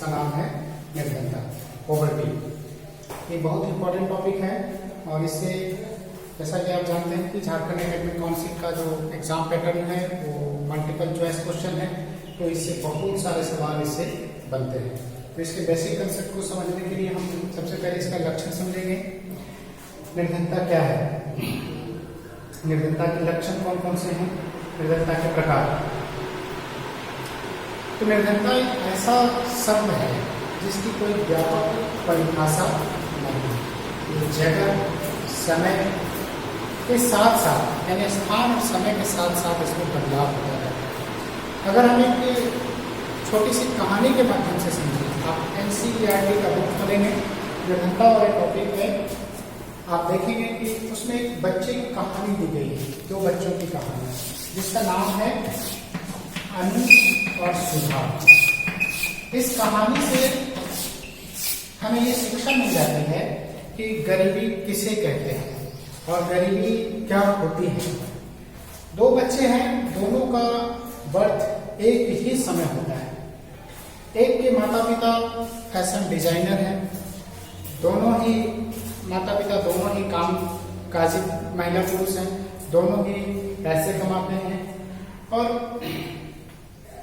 जिसका नाम है निर्धनता, पॉवर्टी। ये बहुत इंपॉर्टेंट टॉपिक है और इससे जैसा कि आप जानते हैं कि झारखंड एकेडमिक काउंसिल का जो एग्जाम पैटर्न है वो मल्टीपल चॉइस क्वेश्चन है, तो इससे बहुत सारे सवाल इससे बनते हैं। तो इसके बेसिक कंसेप्ट को समझने के लिए हम सबसे पहले इसका लक्षण समझेंगे। निर्धनता क्या है, निर्धनता के लक्षण कौन कौन से हैं, निर्धनता के प्रकार। तो निर्धनता एक ऐसा शब्द है जिसकी कोई व्यापक परिभाषा नहीं है। ये जगह समय के साथ साथ यानी स्थान और समय के साथ साथ इसमें बदलाव होता है। अगर हम एक छोटी सी कहानी के माध्यम से समझें, आप NCERT का बुक खोलेंगे, निर्धनता वाले टॉपिक में आप देखेंगे कि उसमें एक बच्चे की कहानी दी गई है, दो बच्चों की कहानी, जिसका नाम है अनु और सुधा। इस कहानी से हमें ये शिक्षा मिल जाती है कि गरीबी किसे कहते हैं और गरीबी क्या होती है। दो बच्चे हैं, दोनों का बर्थ एक ही समय होता है। एक के माता पिता फैशन डिजाइनर हैं, दोनों ही माता पिता दोनों ही काम काजी महिला पुरुष हैं, दोनों ही पैसे कमाते हैं और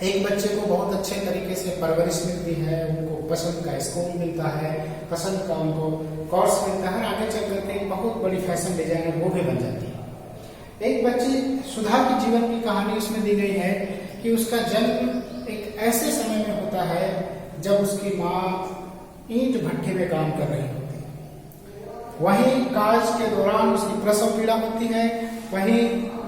एक बच्चे को बहुत अच्छे तरीके से परवरिश मिलती है, उनको पसंद का स्कूल मिलता है, पसंद का उनको कोर्स मिलता है, आगे चल करके एक बहुत बड़ी फैशन डिजाइनर वो भी बन जाती है। एक बच्ची सुधा की जीवन की कहानी उसमें दी गई है कि उसका जन्म एक ऐसे समय में होता है जब उसकी माँ ईंट भट्ठे में काम कर रही होती है। वहीं काज के दौरान उसकी प्रसव पीड़ा होती है, वहीं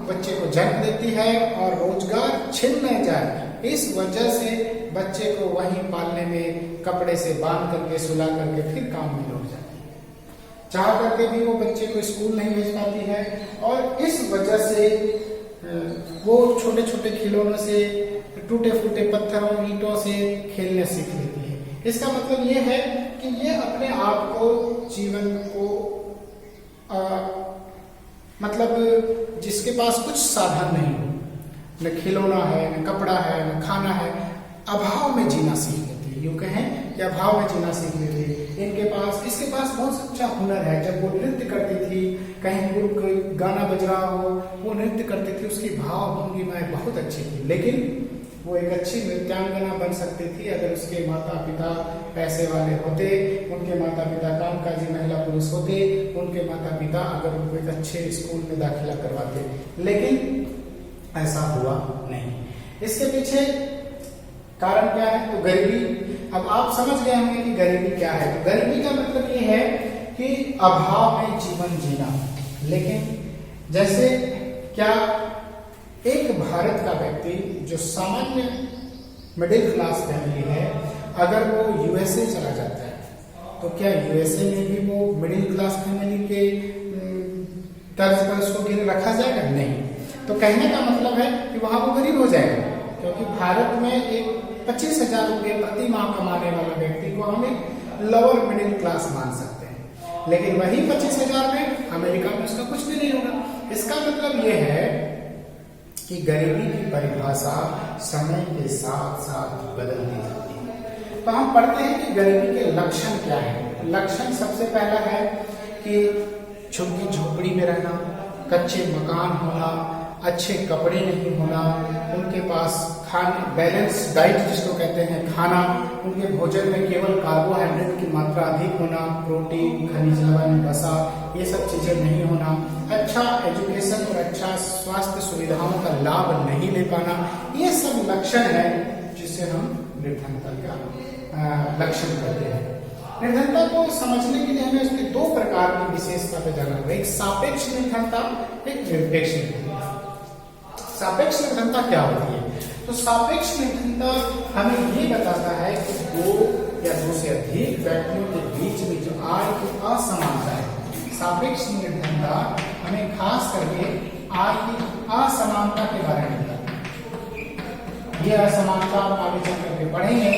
बच्चे को जन्म देती है और रोजगार छिन न जाए इस वजह से बच्चे को वहीं पालने में कपड़े से बांध करके सुला करके फिर काम में लौट जाती है। चाह करके भी वो बच्चे को स्कूल नहीं भेज पाती है और इस वजह से वो छोटे छोटे खिलौनों से, टूटे फूटे पत्थरों ईंटों से खेलने सीख लेती है। इसका मतलब ये है कि ये अपने आप को जीवन को मतलब जिसके पास कुछ साधन नहीं हो, न खिलौना है, न कपड़ा है, न खाना है, अभाव में जीना सीख लेती है। यूं कहें कि अभाव में जीना सीख लेती है। इसके पास बहुत अच्छा हुनर है। जब वो नृत्य करती थी, कहीं कोई गाना बज रहा हो, वो नृत्य करती थी, उसकी भाव भंगिमाएं बहुत अच्छी थी, लेकिन वो एक अच्छी नृत्यांगना बन सकती थी अगर उसके माता पिता पैसे वाले होते, उनके माता पिता कामकाजी महिला पुरुष होते, उनके माता पिता अगर उनको एक अच्छे स्कूल में दाखिला करवाते, लेकिन ऐसा हुआ नहीं। इसके पीछे कारण क्या है? तो गरीबी। अब आप समझ गए होंगे कि गरीबी क्या है। तो गरीबी का मतलब ये है कि अभाव में जीवन जीना। लेकिन जैसे क्या एक भारत का व्यक्ति जो सामान्य मिडिल क्लास फैमिली है, अगर वो USA चला जाता है, तो क्या USA में भी वो मिडिल क्लास फैमिली के तर्ज पर उसको रखा जाएगा? नहीं। तो कहने का मतलब है कि वहां वो गरीब हो जाएगा, क्योंकि भारत में एक 25,000 रुपये प्रति माह कमाने वाला व्यक्ति को हम एक लोअर मिडिल क्लास मान सकते हैं, लेकिन वही 25,000 में अमेरिका में उसका कुछ भी नहीं होगा। इसका मतलब ये है कि गरीबी की परिभाषा समय के साथ साथ बदलती जाती है। तो हम पढ़ते हैं कि गरीबी के लक्षण क्या है। लक्षण सबसे पहला है कि झुग्गी झोपड़ी में रहना, कच्चे मकान होना, अच्छे कपड़े नहीं होना, उनके पास खाने बैलेंस डाइट जिसको कहते हैं खाना, उनके भोजन में केवल कार्बोहाइड्रेट की मात्रा अधिक होना, प्रोटीन, खनिज लवण, वसा, ये सब चीजें नहीं होना, अच्छा एजुकेशन और अच्छा स्वास्थ्य सुविधाओं का लाभ नहीं ले पाना, ये सब लक्षण है जिसे हम निर्धनता का लक्षण कहते हैं। निर्धनता को समझने के लिए हमें उसके दो प्रकार की विशेषता पे जाना होगा, एक सापेक्ष निर्धनता, एक निरपेक्ष निर्धनता। सापेक्ष निर्धनता क्या होती है? तो सापेक्ष निर्धनता हमें ये बताता है कि दो या दो से अधिक व्यक्तियों के बीच में जो आय की असमानता है। सापेक्ष निर्धनता हमें खास करके आय की असमानता के बारे में बताता है। यह असमानता आप आगे चल करके पढ़ेंगे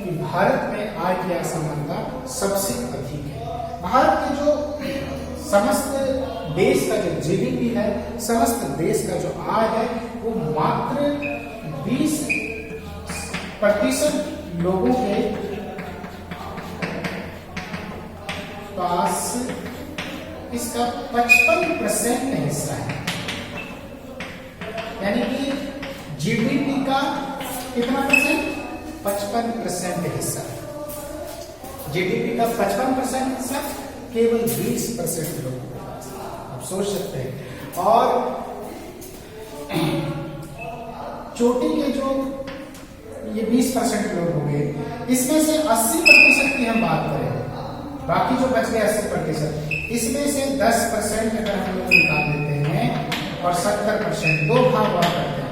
कि भारत में आय की असमानता सबसे अधिक है। भारत के जो समस्त देश का जो GDP है, समस्त देश का जो आय है, वो मात्र 20% लोगों के पास इसका 55% हिस्सा है, यानी कि जीडीपी का कितना परसेंट? 55% हिस्सा। जीडीपी का 55% हिस्सा केवल 20% लोगों के पास। आप सोच सकते हैं। और चोटी के जो ये 20% लोग हो गए, इसमें से 80% की हम बात करें, बाकी जो बच गए 80%, इसमें से 10% अगर हम लोग निकाल देते हैं और 70% दो भाग हुआ करते हैं,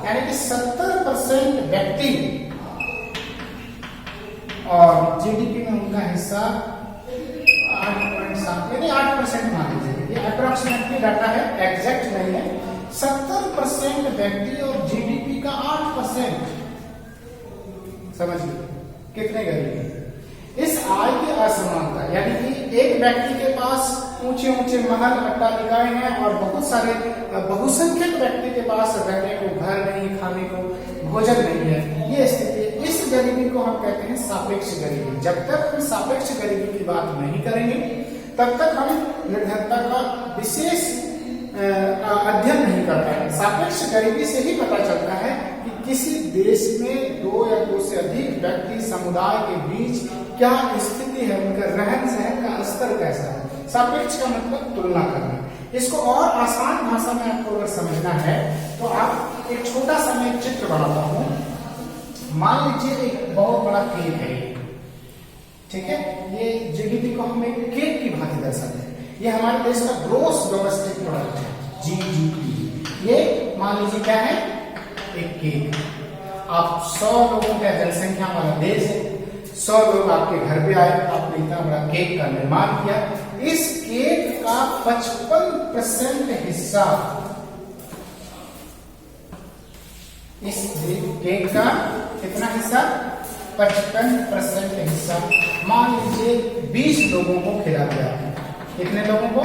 यानी कि 70% व्यक्ति और जीडीपी में उनका हिस्सा 8.7 यानी 8% मान लीजिए। ये अप्रोक्सीमेटली डाटा है, एग्जैक्ट नहीं है। 70% व्यक्ति और जीडीपी का 8%, समझिए कितने गरीब हैं। इस आय की असमानता, यानी कि एक व्यक्ति के पास ऊंचे ऊंचे महल अट्टालिकाएं हैं और बहुत सारे बहुसंख्यक व्यक्ति के पास रहने को घर नहीं, खाने को भोजन नहीं है, ये स्थिति। इस गरीबी को हम कहते हैं सापेक्ष गरीबी। जब तक हम सापेक्ष गरीबी की बात नहीं करेंगे तब तक हम निर्धनता का विशेष अध्ययन नहीं कर पाएंगे। सापेक्ष गरीबी से ही पता चलता है कि किसी देश में दो या दो से अधिक व्यक्ति समुदाय के बीच क्या स्थिति है, उनका रहन सहन का स्तर कैसा है। सापेक्ष का मतलब तुलना करना। इसको और आसान भाषा में आपको अगर समझना है तो आप एक छोटा सा मैं चित्र बनाता हूं। मान लीजिए एक बहुत बड़ा केक है, ठीक है। ये जीडीपी को हम एक केक की भांति दर्शाते हैं। ये हमारे देश का ग्रोस डोमेस्टिक प्रोडक्ट है, जीडीपी। ये मान लीजिए क्या है? एक केक। आप 100 लोगों का जनसंख्या वाला देश है, 100 लोग आपके घर पे आए, आपने इतना बड़ा केक का निर्माण किया। इस केक का 55% हिस्सा, इस केक का कितना हिस्सा? 55% हिस्सा मान लीजिए 20 लोगों को खिला दिया। कितने लोगों को?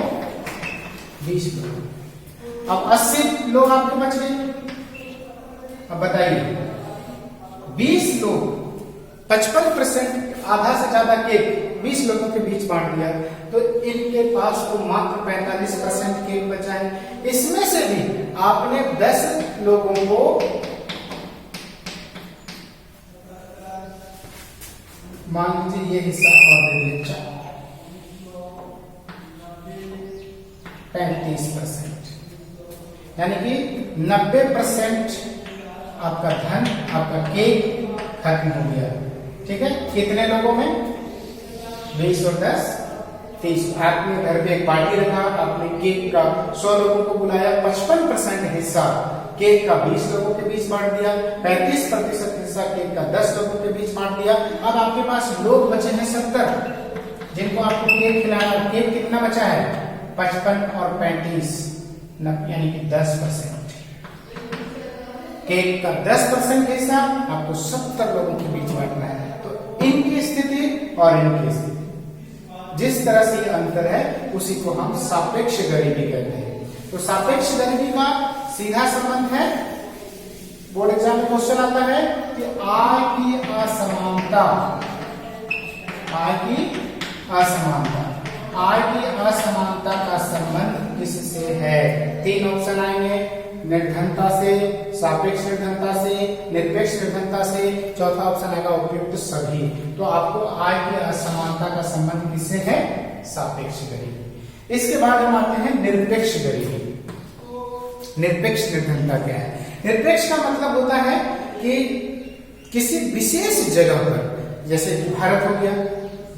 20 लोग। अब 80 लोग आपके बच गए। अब बताइए, 20 लोग 55%, आधा से ज्यादा केक 20 लोगों के बीच बांट दिया, तो इनके पास तो मात्र 45% केक बचा है। इसमें से भी आपने 10 लोगों को मान लीजिए ये हिस्सा और दे दिया, 35%, यानी कि 90% आपका धन, आपका केक खत्म हो गया। ठीक है। कितने लोगों में? 20 और 10 30। आपने घर पे एक पार्टी रखा, आपने केक का 100 लोगों को बुलाया, 55% हिस्सा केक का 20 लोगों के बीच बांट दिया, 35% हिस्सा केक का 10 लोगों के बीच बांट दिया। अब आपके पास लोग बचे हैं 70 जिनको आपको केक खिलाना। केक कितना बचा है? 55 और 35 यानी कि 10%। केक का 10% हिस्सा आपको 70 लोगों के बीच बांटना है। तो इनकी स्थिति और इनकी स्थिति, जिस तरह से ये अंतर है, उसी को हम सापेक्ष गरीबी कहते हैं। तो सापेक्ष गरीबी का सीधा संबंध है, बोर्ड एग्जाम में क्वेश्चन आता है कि आय की असमानता, आय की असमानता, आय की असमानता का संबंध किससे है? 3 ऑप्शन आएंगे, निर्धनता से, सापेक्ष निर्धनता से, निरपेक्ष निर्धनता से, चौथा ऑप्शन आएगा उपयुक्त सभी। तो आपको आय की असमानता का संबंध किससे है? सापेक्ष गरीबी। इसके बाद हम आते हैं निरपेक्ष गरीबी। निरपेक्ष निर्धनता क्या है? निरपेक्ष का मतलब होता है कि किसी विशेष जगह पर, जैसे कि भारत हो गया,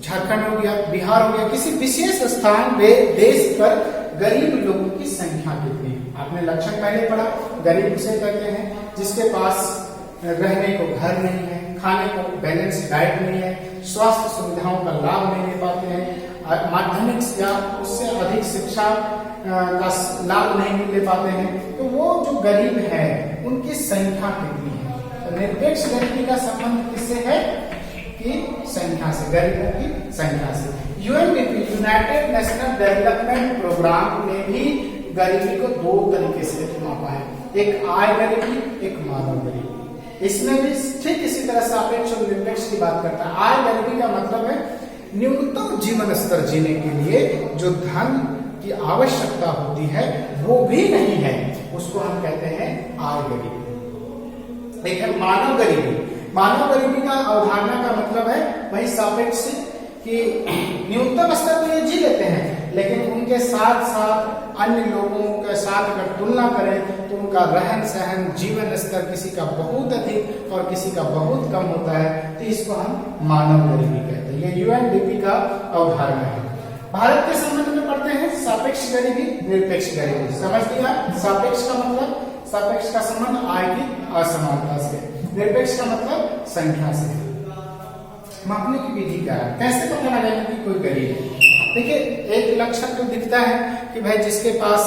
झारखंड हो गया, बिहार हो गया, किसी विशेष स्थान देश पर गरीब लोगों की संख्या कितनी है? आपने लक्षण पहले पढ़ा, गरीब उसे कहते हैं जिसके पास रहने को घर नहीं है, खाने को बैलेंस डाइट नहीं है, स्वास्थ्य सुविधाओं का लाभ नहीं ले पाते हैं, माध्यमिक या उससे अधिक शिक्षा का लाभ नहीं ले पाते हैं। तो वो जो गरीब है उनकी संख्या कितनी है? तो निरपेक्ष गरीबी का संबंध किससे है? कि संख्या से, गरीबों की संख्या से। UNDP, united national development programme ने भी गरीबी को 2 तरीके से मापा है, एक आय गरीबी, एक मानव गरीबी। इसमें भी ठीक इसी तरह सापेक्ष और निरपेक्ष की बात करता है। आय गरीबी का मतलब है न्यूनतम जीवन स्तर जीने के लिए जो धन की आवश्यकता होती है वो भी नहीं है, उसको हम कहते हैं आय गरीबी। एक है मानव गरीबी। मानव गरीबी का अवधारणा का मतलब है वही सापेक्ष कि न्यूनतम स्तर तो ये जी लेते हैं, लेकिन उनके साथ साथ अन्य लोगों के साथ अगर तुलना करें तो उनका रहन सहन, जीवन स्तर किसी का बहुत अधिक और किसी का बहुत कम होता है, तो इसको हम मानव गरीबी कहते हैं। ये यूएनडीपी का अवधारणा है। भारत के संबंध में पढ़ते हैं सापेक्ष गरीबी, निरपेक्ष गरीबी। समझ लिया? सापेक्ष का मतलब, सापेक्ष का संबंध आय की असमानता से, निरपेक्ष का मतलब संख्या से। मापने की विधि क्या है, कैसे पता लगाएंगे कि कोई गरीब है? देखिए, एक लक्षण तो दिखता है कि भाई जिसके पास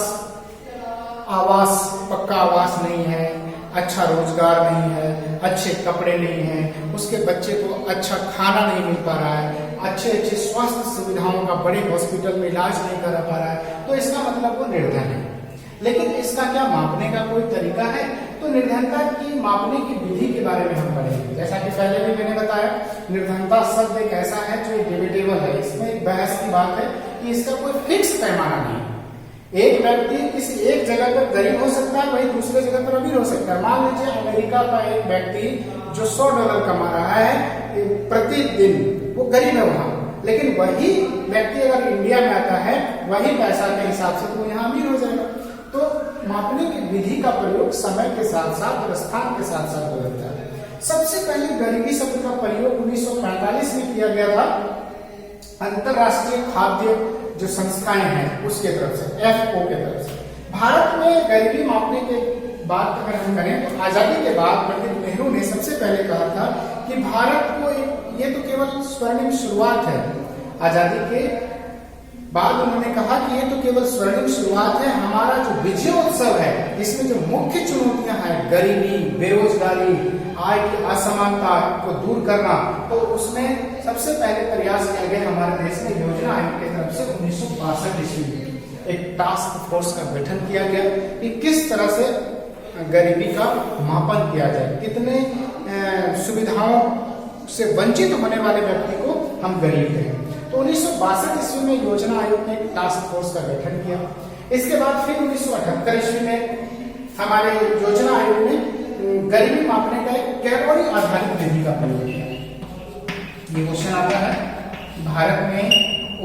आवास, पक्का आवास नहीं है, अच्छा रोजगार नहीं है, अच्छे कपड़े नहीं है, उसके बच्चे को अच्छा खाना नहीं मिल पा रहा है, अच्छे स्वास्थ्य सुविधाओं का बड़े हॉस्पिटल में इलाज नहीं करा पा रहा है, तो इसका मतलब वो निर्धन है। लेकिन इसका क्या मापने का कोई तरीका है? तो निर्धनता की मापने की विधि के बारे में हम पढ़ेंगे। जैसा कि पहले भी मैंने बताया, निर्धनता शब्द एक ऐसा है जो डिबेटेबल है। इसमें एक बहस की बात है कि इसका कोई फिक्स पैमाना नहीं। एक व्यक्ति किसी एक जगह पर गरीब हो सकता है, वही दूसरे जगह पर अमीर हो सकता है। मान लीजिए अमेरिका का एक व्यक्ति जो $100 कमा रहा है प्रतिदिन, वो गरीब है वहां, लेकिन वही व्यक्ति अगर इंडिया में आता है वही पैसा के हिसाब से तो यहाँ अमीर हो जाएगा। तो मापने की विधि का प्रयोग समय के साथ साथ और स्थान के साथ साथ बदलता है। सबसे पहले गरीबी शब्द का प्रयोग 1945 में किया गया था अंतरराष्ट्रीय खाद्य जो संस्थाएं हैं उसके तरफ से, FAO के तरफ से। भारत में गरीबी मापने के बात अगर हम करें तो आजादी के बाद पंडित नेहरू ने सबसे पहले कहा था कि भारत को ये तो केवल स्वर्णिम शुरुआत है। आजादी के बाद उन्होंने कहा कि ये तो केवल स्वर्णिम शुरुआत है, हमारा जो विजयोत्सव है इसमें जो मुख्य चुनौतियां हैं, गरीबी, बेरोजगारी, आय की असमानता को दूर करना, तो उसमें सबसे पहले प्रयास किया गया हमारे देश में योजना आयोग की तरफ से 1962 ईस्वी में एक टास्क फोर्स का गठन किया गया कि किस तरह से गरीबी का मापन किया जाए, कितने सुविधाओं से वंचित होने वाले व्यक्ति को हम गरीब हैं। तो 1962 ईस्वी में योजना आयोग ने एक टास्क फोर्स का गठन किया। इसके बाद फिर 1978 ईस्वी में हमारे योजना आयोग ने गरीबी मापने का एक कैलोरी आधारित विधि का प्रयोग किया। ये क्वेश्चन आता है, भारत में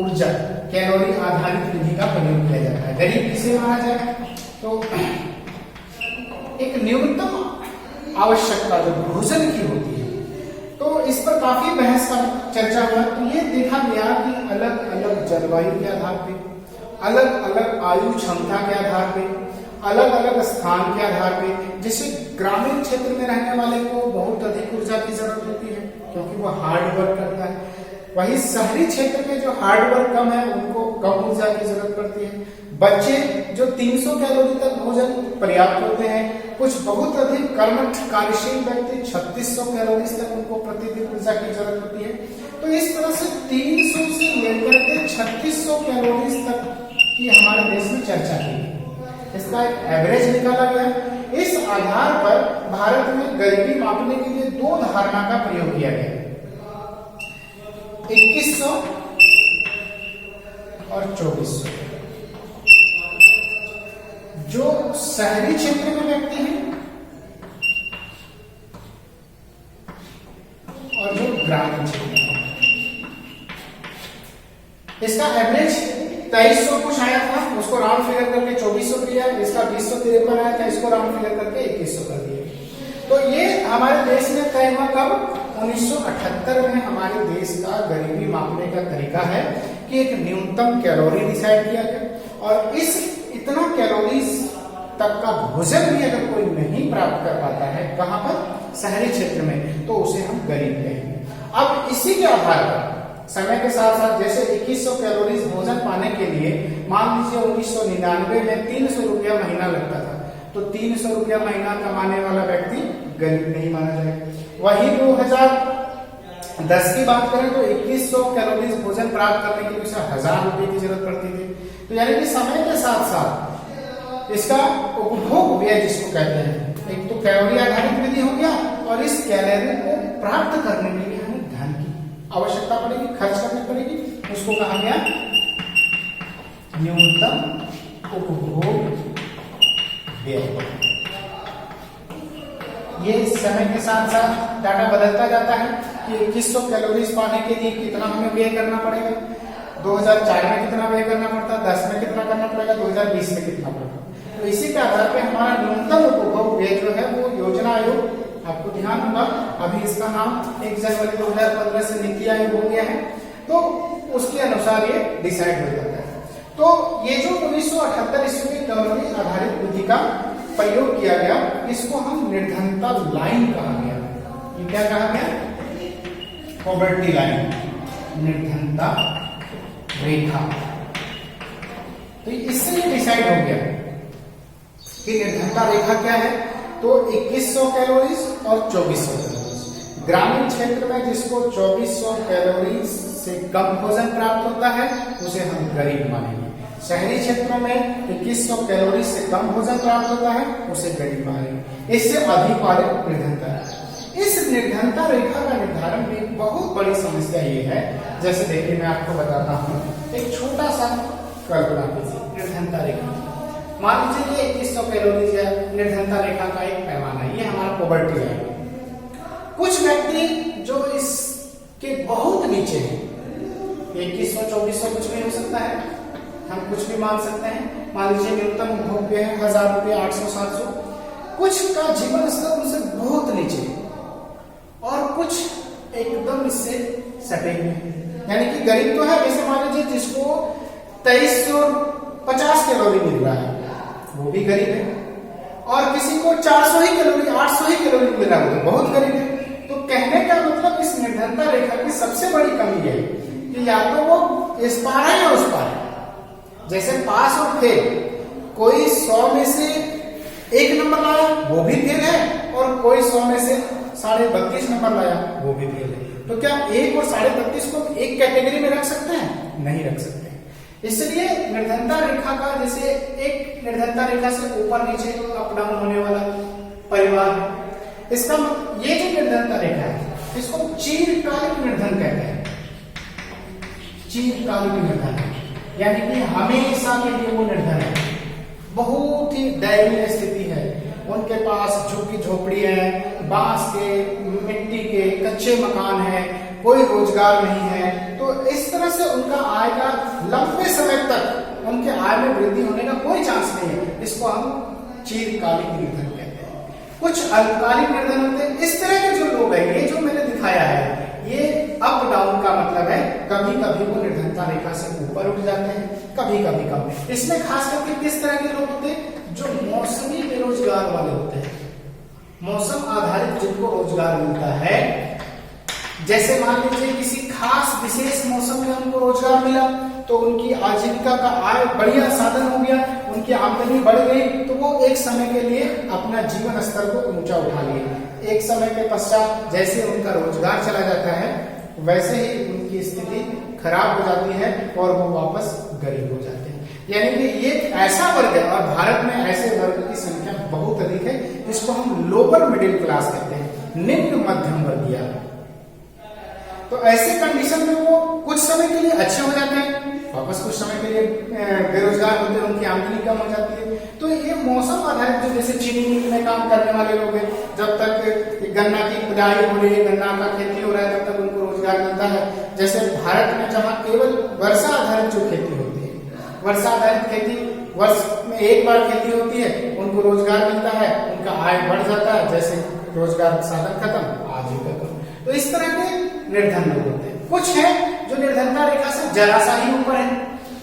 ऊर्जा कैलोरी आधारित विधि का प्रयोग किया जाता है, गरीब किसे माना जाए? तो एक न्यूनतम आवश्यकता जो भोजन की होती है, तो इस पर काफी बहस का चर्चा हुआ। तो ये देखा गया कि अलग अलग जलवायु के आधार पे, अलग अलग आयु क्षमता के आधार पे, अलग अलग स्थान के आधार पे, जैसे ग्रामीण क्षेत्र में रहने वाले को बहुत अधिक ऊर्जा की जरूरत होती है क्योंकि वो हार्ड वर्क करता है, वही शहरी क्षेत्र में जो हार्ड वर्क कम है उनको कम ऊर्जा की जरूरत पड़ती है। बच्चे जो 300 कैलोरी तक भोजन पर्याप्त होते हैं, कुछ बहुत अधिक कर्मठ कार्यशील व्यक्ति 3600 कैलोरी तक उनको प्रतिदिन ऊर्जा की जरूरत होती है। तो इस तरह से 300 से लेकर के 3600 कैलोरी तक की हमारे देश में चर्चा की, इसका एक एवरेज निकाला गया। इस आधार पर भारत में गरीबी मापने के लिए दो धारणा का प्रयोग किया गया, 2100 और 2400। जो शहरी क्षेत्र में व्यक्ति हैं और जो ग्रामीण क्षेत्र में, इसका एवरेज 2300 कुछ आया था, उसको राउंड फिगर करके 2400 किया, इसका 2053 आया था, इसको राउंड फिगर करके 2100 कर दिया। तो ये हमारे देश में तय हुआ कब? 1978 में हमारे देश का गरीबी मापने का तरीका है कि एक न्यूनतम कैलोरी डिसाइड किया गया और इस इतना कैलोरीज तक का भोजन भी अगर कोई नहीं प्राप्त कर पाता है, कहां पर? शहरी क्षेत्र में, तो उसे हम गरीब कहेंगे। अब इसी के आधार पर समय के साथ साथ जैसे 2100 कैलोरीज भोजन पाने के लिए मान लीजिए 1999 में 300 रुपया महीना लगता था, तो 300 रुपया महीना कमाने वाला व्यक्ति गरीब नहीं माना जाएगा। वही 2010 की बात करें तो 2100 कैलोरीज भोजन प्राप्त करने के लिए उसे 1000 रुपए की जरूरत पड़ती थी। तो यानी कि समय के साथ साथ इसका उपभोग व्यय जिसको कहते हैं, एक तो कैलोरी आधारित विधि हो गया और इस कैलोरी को प्राप्त करने के लिए हमें धन की आवश्यकता पड़ेगी, खर्च करनी पड़ेगी, उसको कहा गया न्यूनतम उपभोग व्यय। ये समय के साथ साथ डाटा बदलता जाता है कि 2100 कैलोरीज पाने के लिए कितना हमें व्यय करना पड़ेगा, 2004 में कितना व्यय करना पड़ता, 10 में कितना करना पड़ेगा, 2020 में कितना पड़ेगा। तो इसी के आधार पे हमारा न्यूनतम उपभोग व्यय जो है वो योजना आयोग, आपको ध्यान होगा अभी इसका नाम 1 जनवरी 2015 से नीति आयोग हो गया है, तो उसके अनुसार ये डिसाइड हो जाता है। तो ये जो 1978 ईस्वी में कैलोरी आधारित विधि का प्रयोग किया गया, इसको हम निर्धनता लाइन कहा गया। ये क्या कहा गया? पॉवर्टी लाइन, निर्धनता रेखा। तो इससे ये डिसाइड हो गया कि निर्धनता रेखा क्या है। तो 2100 कैलोरीज और 2400 कैलोरीज। ग्रामीण क्षेत्र में जिसको 2400 कैलोरीज से कम भोजन प्राप्त होता है उसे हम गरीब मानेंगे। शहरी क्षेत्रों में 2100 कैलोरी से कम भोजन प्राप्त होता है उसे गरीब मानेंगे। इससे अधिक वाले निर्धनता है। इस निर्धनता रेखा का निर्धारण में एक बहुत बड़ी समस्या ये है, जैसे देखिए मैं आपको बताता हूँ, एक छोटा सा कल्पना कीजिए निर्धनता रेखा। मान लीजिए ये 2100 कैलोरी है निर्धनता रेखा का एक पैमाना, ये हमारा पॉवर्टी लाइन। कुछ व्यक्ति जो इसके बहुत नीचे हैं, 2100 2400 कुछ भी हो सकता है, हम कुछ भी मान सकते हैं। मान लीजिए न्यूनतम उपभोग व्यय है 1000 रुपये, 800 700। कुछ का जीवन स्तर उनसे बहुत नीचे और कुछ एकदम इससे सटे हुए, यानी कि गरीब तो है। जैसे मान लीजिए जिसको 2350 कैलोरी मिल रहा है वो भी गरीब है, और किसी को 400 ही कैलोरी 800 ही कैलोरी मिल रहा है वो तो बहुत गरीब है। तो कहने का मतलब इस निर्धनता रेखा की सबसे बड़ी कमी है कि या तो वो इस पार है या उस पार है। जैसे पास और फेल, कोई 100 में से 1 नंबर लाया वो भी फेल है, और कोई 100 में से 32.5 नंबर लाया वो भी फेल है। तो क्या 1 और 32.5 को एक कैटेगरी में रख सकते हैं? नहीं रख सकते। इसलिए निर्धनता रेखा का, जैसे एक निर्धनता रेखा से ऊपर नीचे अप डाउन होने वाला परिवार, इसका ये जो निर्धनता रेखा है इसको चिरकालिक निर्धन कहते हैं। चिरकालिक निर्धन, यानी कि हमेशा के लिए वो निर्धन है, बहुत ही दयनीय स्थिति है। उनके पास झुग्गी झोपड़ी है, बांस के, मिट्टी के कच्चे मकान है, कोई रोजगार नहीं है। तो इस तरह से उनका आय का लंबे समय तक उनके आय में वृद्धि होने का कोई चांस नहीं है। इसको हम चिरकालिक निर्धन कहते हैं। कुछ अल्पकालिक निर्धन होते हैं। इस तरह के जो लोग हैं, ये जो मैंने दिखाया है, ये अप डाउन का मतलब है कभी कभी वो निर्धनता रेखा से ऊपर उठ जाते हैं, कभी कभी कम। इसमें खास करके किस तरह के लोग होते हैं? जो मौसमी बेरोजगार वाले होते हैं, मौसम आधारित जिनको रोजगार मिलता है। जैसे मान लीजिए किसी खास विशेष मौसम में उनको रोजगार मिला तो उनकी आजीविका का आय बढ़िया साधन हो गया, उनकी आमदनी बढ़ गई, तो वो एक समय के लिए अपना जीवन स्तर को ऊंचा उठा लिए। एक समय के पश्चात जैसे उनका रोजगार चला जाता है वैसे ही उनकी स्थिति खराब हो जाती है और वो वापस गरीब हो जाते हैं। यानी कि ये ऐसा वर्ग है, और भारत में ऐसे वर्ग की संख्या बहुत अधिक है, जिसको हम लोअर मिडिल क्लास कहते हैं, निम्न मध्यम वर्गीय। तो ऐसे कंडीशन में वो कुछ समय के लिए अच्छे हो जाते हैं, वापस कुछ समय के लिए बेरोजगार होते हैं, उनकी आमदनी कम हो जाती है। तो ये मौसम आधारित, जो जैसे चीनी मिल में काम करने वाले लोग हैं, जब तक गन्ना की खुदाई हो रही है, गन्ना का खेती हो रहा है, तब तक उनको रोजगार मिलता है। जैसे भारत में जहाँ केवल वर्षा आधारित जो खेती होती है, वर्षा आधारित खेती, वर्ष में एक बार खेती होती है, उनको रोजगार मिलता है, उनका आय बढ़ जाता है। जैसे रोजगार साधन खत्म, आजीविका खत्म। तो इस तरह के निर्धन लोग होते हैं। कुछ है जो निर्धनता रेखा से जरा सा ही ऊपर है,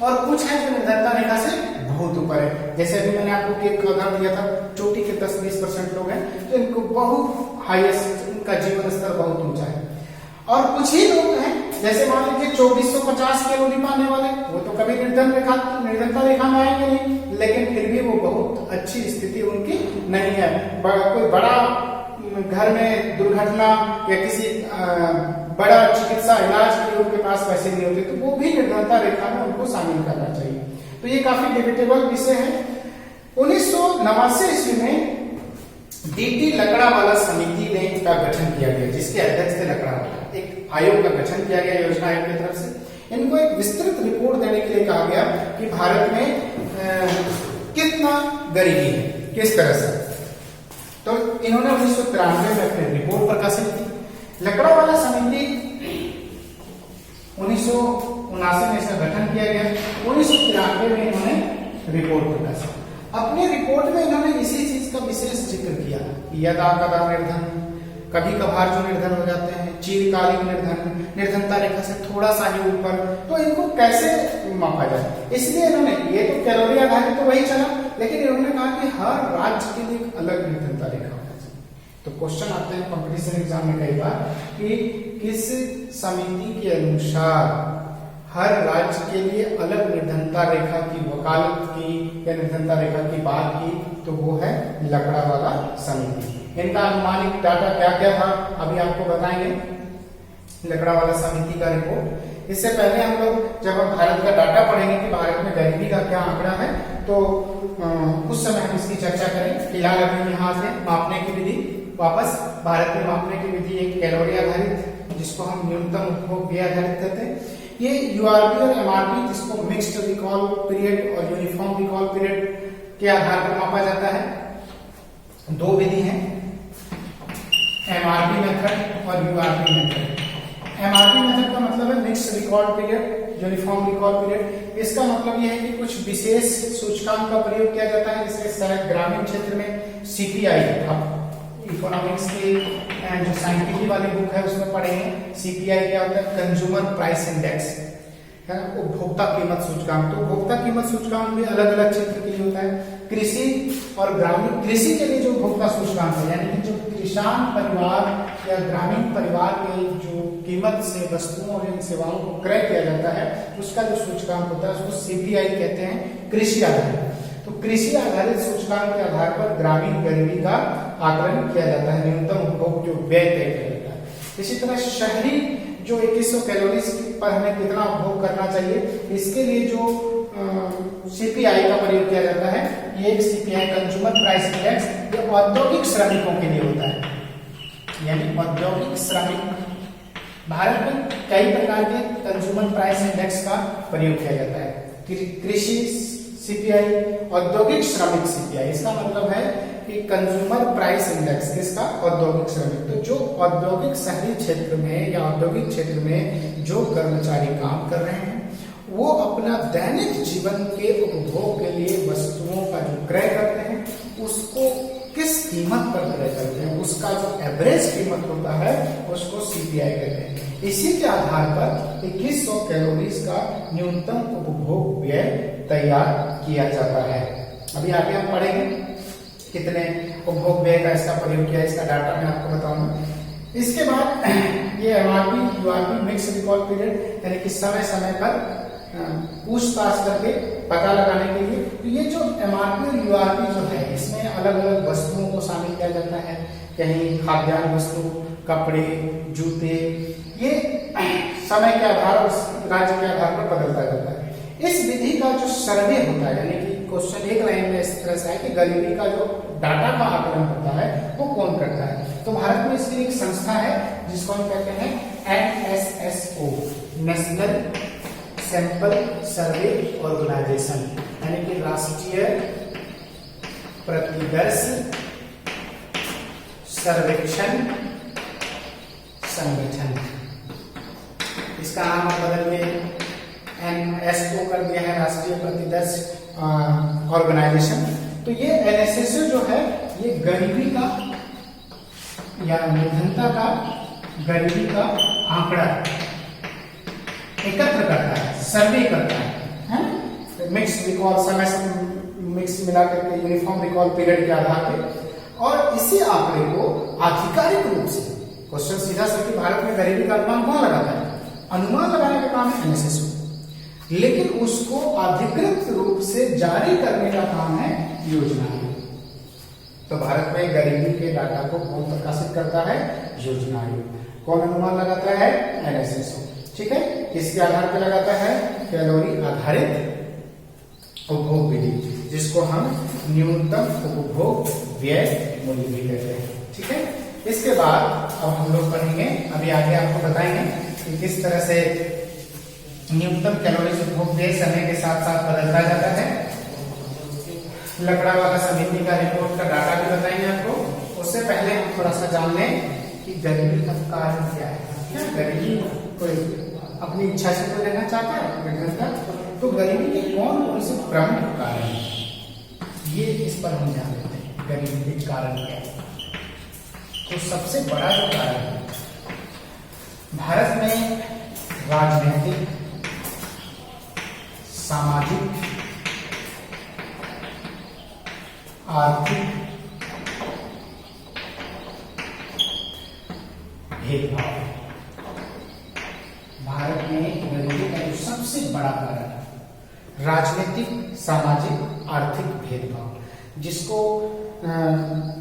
और कुछ है जो निर्धनता रेखा से बहुत ऊपर है। जैसे अभी मैंने आपको एक उदाहरण दिया था, चोटी के 10-20% लोग हैं तो इनको बहुत हाईएस्ट, उनका जीवन स्तर बहुत ऊंचा है। और कुछ ही लोग हैं, जैसे मान लीजिए 2450 कैलोरी पाने वाले, वो तो कभी निर्धनता रेखा में आएंगे नहीं, लेकिन फिर भी वो बहुत अच्छी स्थिति उनकी नहीं है। कोई बड़ा घर में दुर्घटना या किसी बड़ा चिकित्सा इलाज के लिए उनके पास पैसे नहीं होते, तो वो भी निर्धनता रेखा में उनको शामिल करना चाहिए। तो ये काफी डिबेटेबल विषय है। 1989 ईस्वी में डीटी लकड़ावाला समिति ने का गठन किया गया, जिसके अध्यक्ष थे लकड़ावाला, एक आयोग का गठन किया गया योजना आयोग की तरफ से। इनको एक विस्तृत रिपोर्ट देने के लिए कहा गया कि भारत में कितना गरीबी है, किस तरह से। तो इन्होंने 1993 में अपनी रिपोर्ट प्रकाशित की। लकड़ावाला समिति 1979 में इसका गठन किया गया। 1993 में इन्होंने रिपोर्ट प्रकाशित। अपनी रिपोर्ट में इन्होंने इसी चीज का विशेष जिक्र किया, यदा कदा निर्धन, कभी कभार जो निर्धन हो जाते हैं, चिरकालीन निर्धन, निर्धनता रेखा से थोड़ा सा ही ऊपर, तो इनको कैसे मापा जाए। इसलिए इन्होंने, ये तो कैलोरी आधारित तो वही चला, लेकिन इन्होंने कहा कि हर राज्य के लिए अलग निर्धनता रेखा होना चाहिए। तो क्वेश्चन आते हैं कंपटीशन एग्जाम में कई बार कि किस समिति के अनुसार हर राज्य के लिए अलग निर्धनता रेखा की वकालत की या निर्धनता रेखा की बात की, तो वो है लकड़ावाला समिति। इनका अनुमानित डाटा क्या क्या था अभी आपको बताएंगे, लकड़ावाला समिति का रिपोर्ट। इससे पहले हम लोग जब हम भारत का डाटा पढ़ेंगे कि भारत में गरीबी का क्या आंकड़ा है, तो उस समय हम इसकी चर्चा करें। फिलहाल अभी यहाँ से मापने की विधि वापस, भारत में मापने की विधि एक कैलोरी आधारित, जिसको हम न्यूनतम उपभोग व्यय आधारित कहते हैं। ये यूआरपी और एमआरपी, जिसको मिक्स्ड रिकॉल पीरियड और यूनिफॉर्म रिकॉल पीरियड के आधार पर मापा जाता है। दो विधि हैं, एमआरपी मेथड और यूआरपी मेथड। एमआरपी मेथड का मतलब है mixed recall period, uniform recall period. इसका मतलब यह है कि कुछ विशेष सूचकांक का प्रयोग किया जाता है, जैसे ग्रामीण क्षेत्र में सीपीआई, इकोनॉमिक्स की जो साइंटिफिक वाली बुक है उसमें पढ़ेंगे सीपीआई क्या होता है, कंज्यूमर प्राइस इंडेक्स है, उपभोक्ता कीमत सूचकांक। तो उपभोक्ता कीमत सूचकांक भी अलग अलग क्षेत्र के लिए होता है। कृषि और ग्रामीण, कृषि के लिए जो उपभोक्ता सूचकांक है, यानी कि जो किसान परिवार या ग्रामीण परिवार के जो कीमत से वस्तुओं और इन सेवाओं को क्रय किया जाता है, उसका जो सूचकांक होता है उसको सीपीआई कहते हैं, कृषि आधारित। तो कृषि आधारित सूचकांक के आधार पर ग्रामीण गरीबी का आकलन किया जाता है, न्यूनतम उपभोग जो व्यय तय किया जाता है। इसी तरह शहरी जो 2100 कैलोरी पर हमें कितना उपभोग करना चाहिए, इसके लिए जो सीपीआई का प्रयोग किया जाता है, ये एक सीपीआई कंज्यूमर प्राइस इंडेक्स, ये औद्योगिक श्रमिकों के लिए होता है, यानी औद्योगिक श्रमिक। भारत में कई प्रकार के कंज्यूमर प्राइस इंडेक्स का प्रयोग किया जाता है। कृषि सीपीआई, औद्योगिक श्रमिक सीपीआई। इसका मतलब है कि कंज्यूमर प्राइस इंडेक्स किसका, औद्योगिक श्रमिक। तो जो औद्योगिक शहरी क्षेत्र में या औद्योगिक क्षेत्र में जो कर्मचारी काम कर रहे हैं, वो अपना दैनिक जीवन के उपभोग के लिए वस्तुओं का जो क्रय करते हैं, उसको किस कीमत पर क्रय करते हैं, उसका जो एवरेज कीमत होता है उसको सीपीआई कहते हैं। इसी के आधार पर 2100 कैलोरीज का न्यूनतम उपभोग व्यय तैयार किया जाता है। अभी आगे हम पढ़ेंगे कितने उपभोग व्यय का इसका प्रयोग किया, इसका डाटा मैं आपको बताऊंगा। इसके बाद ये MRP URP mix recall period, यानी कि समय समय पर पूछताछ करके पता लगाने के लिए। तो ये जो एमआरपी और यूआरपी जो है, इसमें अलग अलग वस्तुओं को शामिल किया जाता है, कहीं खाद्यान्न वस्तु, कपड़े, जूते, ये समय के आधार और राज्य के आधार पर बदलता जाता है। इस विधि का जो सर्वे होता है, यानी कि क्वेश्चन एक लाइन में इस तरह से है कि गरीबी का जो डाटा का आकलन होता है वो कौन करता है। तो भारत में इसकी एक संस्था है जिसको हम कहते हैं NSSO, national sample survey organisation, यानी कि राष्ट्रीय प्रतिदर्श सर्वेक्षण संगठन। इसका नाम बदल के NSO कर दिया है, राष्ट्रीय प्रतिदर्श ऑर्गेनाइजेशन। तो ये NSSO जो है, ये गरीबी का या निर्धनता का, गरीबी का आंकड़ा एकत्र करता है, सर्वे करता है? मिक्स रिकॉल, समय से मिक्स मिला करके यूनिफॉर्म रिकॉल पीरियड के आधार पर, और इसी आंकड़े को आधिकारिक रूप से, क्वेश्चन सीधा सा कि भारत में गरीबी का अनुमान कौन लगाता है, अनुमान लगाने का काम है NSSO, लेकिन उसको अधिकृत रूप से जारी करने का काम है योजना आयोग। तो भारत में गरीबी के डाटा को कौन प्रकाशित करता है, योजना आयोग। कौन अनुमान लगाता है, NSSO। ठीक है, किसके आधार पर लगाता है, कैलोरी आधारित उपभोग विधि, जिसको हम न्यूनतम उपभोग व्यय मूल्य भी कहते हैं। ठीक है, इसके बाद अब हम लोग पढ़ेंगे, अभी आगे आपको बताएंगे कि किस तरह से न्यूनतम कैलोरीज उपभोग समय के साथ साथ बदलता जाता है। लकड़ावाला समिति का रिपोर्ट का डाटा भी बताएंगे आपको। उससे पहले हम थोड़ा सा जान लें कि गरीबी का कारण क्या है। क्या गरीबी कोई अपनी इच्छा से तो लेना चाहता है अपने घर का, तो गरीबी के कौन कौन से प्रमुख कारण है, ये इस पर हम ध्यान देते हैं। गरीबी के कारण क्या है? तो सबसे बड़ा जो कारण है, भारत में राजनीतिक, सामाजिक, आर्थिक भेदभाव। भारत में गरीबी का जो सबसे बड़ा कारण है राजनीतिक, सामाजिक, आर्थिक भेदभाव, जिसको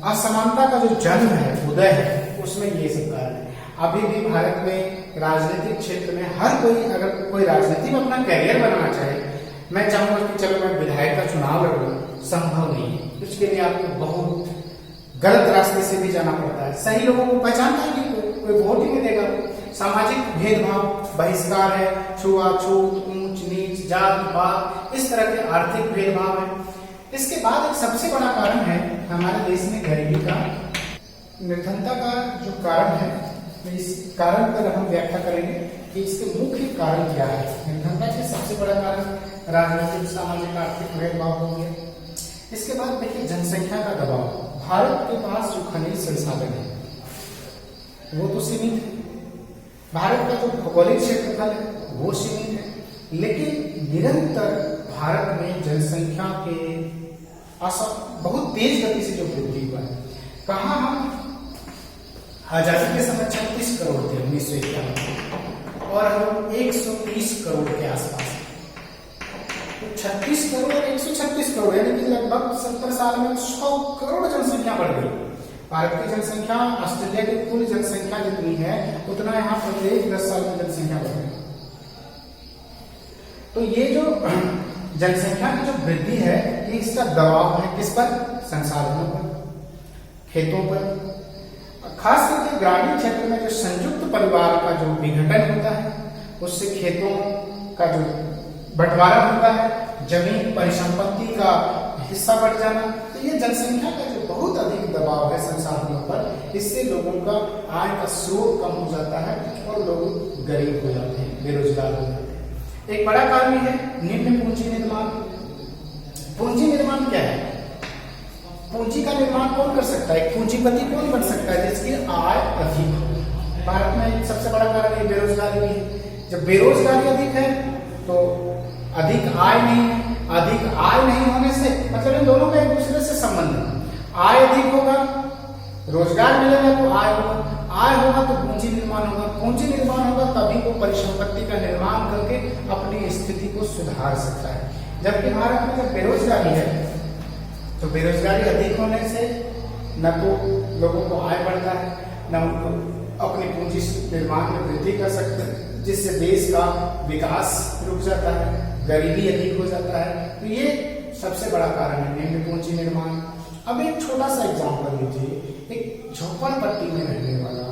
असमानता का जो जन्म है, उदय है, उसमें ये सब कारण है। अभी भी भारत में राजनीतिक क्षेत्र में हर कोई, अगर कोई राजनीति में अपना कैरियर बनाना चाहे, मैं चाहूंगा कि चलो मैं विधायक का चुनाव लड़ूं, संभव नहीं है। उसके लिए आपको बहुत गलत रास्ते से भी जाना पड़ता है। सही लोगों को पहचानता है कि कोई वोट ही नहीं देगा। सामाजिक भेदभाव, बहिष्कार है, छुआछूत, ऊंच नीच, जात पात, इस तरह के आर्थिक भेदभाव है। इसके बाद एक सबसे बड़ा कारण है हमारे देश में गरीबी का, निर्धनता का जो कारण है। इस कारण पर हम व्याख्या करेंगे कि इसके मुख्य कारण क्या है। निर्धनता के सबसे बड़ा कारण राजनीतिक, सामाजिक, आर्थिक भेदभाव हो गया। इसके बाद देखिए जनसंख्या का दबाव। भारत के पास जो खनिज संसाधन है वो तो सीमित है, भारत का जो भौगोलिक क्षेत्रफल है वो सीमित है, लेकिन निरंतर भारत में जनसंख्या के बहुत तेज गति से जो वृद्धि हुआ है। कहाँ हम आजादी के समय 36 करोड़ थे 1951 और हम 130 करोड़ के आसपास। तो 36 करोड़ और 136 करोड़ यानी कि लगभग 70 साल में 100 करोड़ जनसंख्या बढ़ गई। भारत की जनसंख्या ऑस्ट्रेलिया की कुल जनसंख्या जितनी है उतना यहाँ प्रत्येक 10 साल में जनसंख्या बढ़ गई। तो ये जो जनसंख्या की जो वृद्धि है, ये इसका दबाव है किस पर? संसाधनों पर, खेतों पर। खास करके ग्रामीण क्षेत्र में जो संयुक्त परिवार का जो विघटन होता है, उससे खेतों का जो बंटवारा होता है, जमीन परिसंपत्ति का हिस्सा बढ़ जाना, तो ये जनसंख्या का जो बहुत अधिक दबाव है संसाधनों पर, इससे लोगों का आय का स्रोत कम हो जाता है और लोग गरीब हो जाते हैं, बेरोजगार हो जाते हैं। एक बड़ा कारण है निम्न पूंजी निर्माण। पूंजी निर्माण क्या है? पूंजी का निर्माण कौन कर सकता है? पूंजीपति कौन बन सकता है? जिसकी आय अधिक हो। भारत में सबसे बड़ा कारण ये बेरोजगारी भी है। जब बेरोजगारी अधिक है तो अधिक आय नहीं है। अधिक आय नहीं होने से मतलब इन दोनों का एक दूसरे से संबंध है। आय अधिक होगा, रोजगार मिलेगा तो आय होगा, आय होगा तो पूंजी निर्माण होगा, पूंजी निर्माण होगा तभी वो परिसंपत्ति का निर्माण करके अपनी स्थिति को सुधार सकता है। जबकि भारत में जब बेरोजगारी है तो बेरोजगारी अधिक होने से न तो लोगों को आय बढ़ता है, न उनको अपनी पूंजी निर्माण में वृद्धि कर सकते हैं, जिससे देश का विकास रुक जाता है, गरीबी अधिक हो जाता है। तो ये सबसे बड़ा कारण है निम्न पूंजी निर्माण। अब एक छोटा सा एग्जांपल लीजिए, एक झोपड़पट्टी में रहने वाला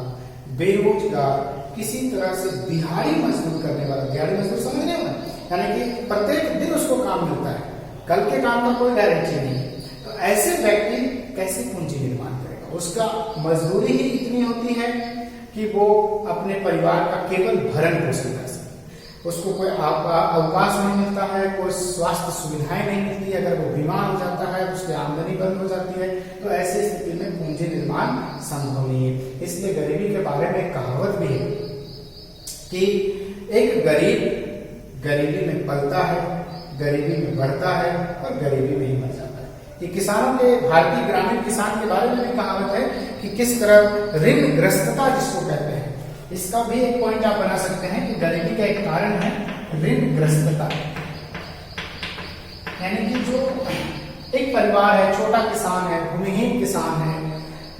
बेरोजगार, किसी तरह से दिहाड़ी मजदूर करने वाला, दिहाड़ी मजदूर समझ रहे हो, यानी कि प्रत्येक दिन उसको काम मिलता है, कल के काम का कोई गारंटी नहीं है। तो ऐसे व्यक्ति कैसे पूंजी निर्माण करेगा? उसका मजदूरी ही इतनी होती है कि वो अपने परिवार का केवल भरण पोषण कर सकता है। उसको कोई अवकाश नहीं मिलता है, कोई स्वास्थ्य सुविधाएं नहीं मिलती। अगर वो बीमार हो जाता है, उसकी आमदनी बंद हो जाती है, तो ऐसी स्थिति में पूंजी निर्माण संभव नहीं है। इसलिए गरीबी के बारे में कहावत भी है कि एक गरीब गरीबी में पलता है, गरीबी में बढ़ता है और गरीबी में ही मर जाता है। ये किसानों के, भारतीय ग्रामीण किसान के बारे में भी कहावत है कि किस तरह ऋणग्रस्तता जिसको कहते हैं, इसका भी एक पॉइंट आप बना सकते हैं कि गरीबी का एक कारण है ऋणग्रस्तता। यानी कि जो एक परिवार है, छोटा किसान है, भूमिहीन किसान है,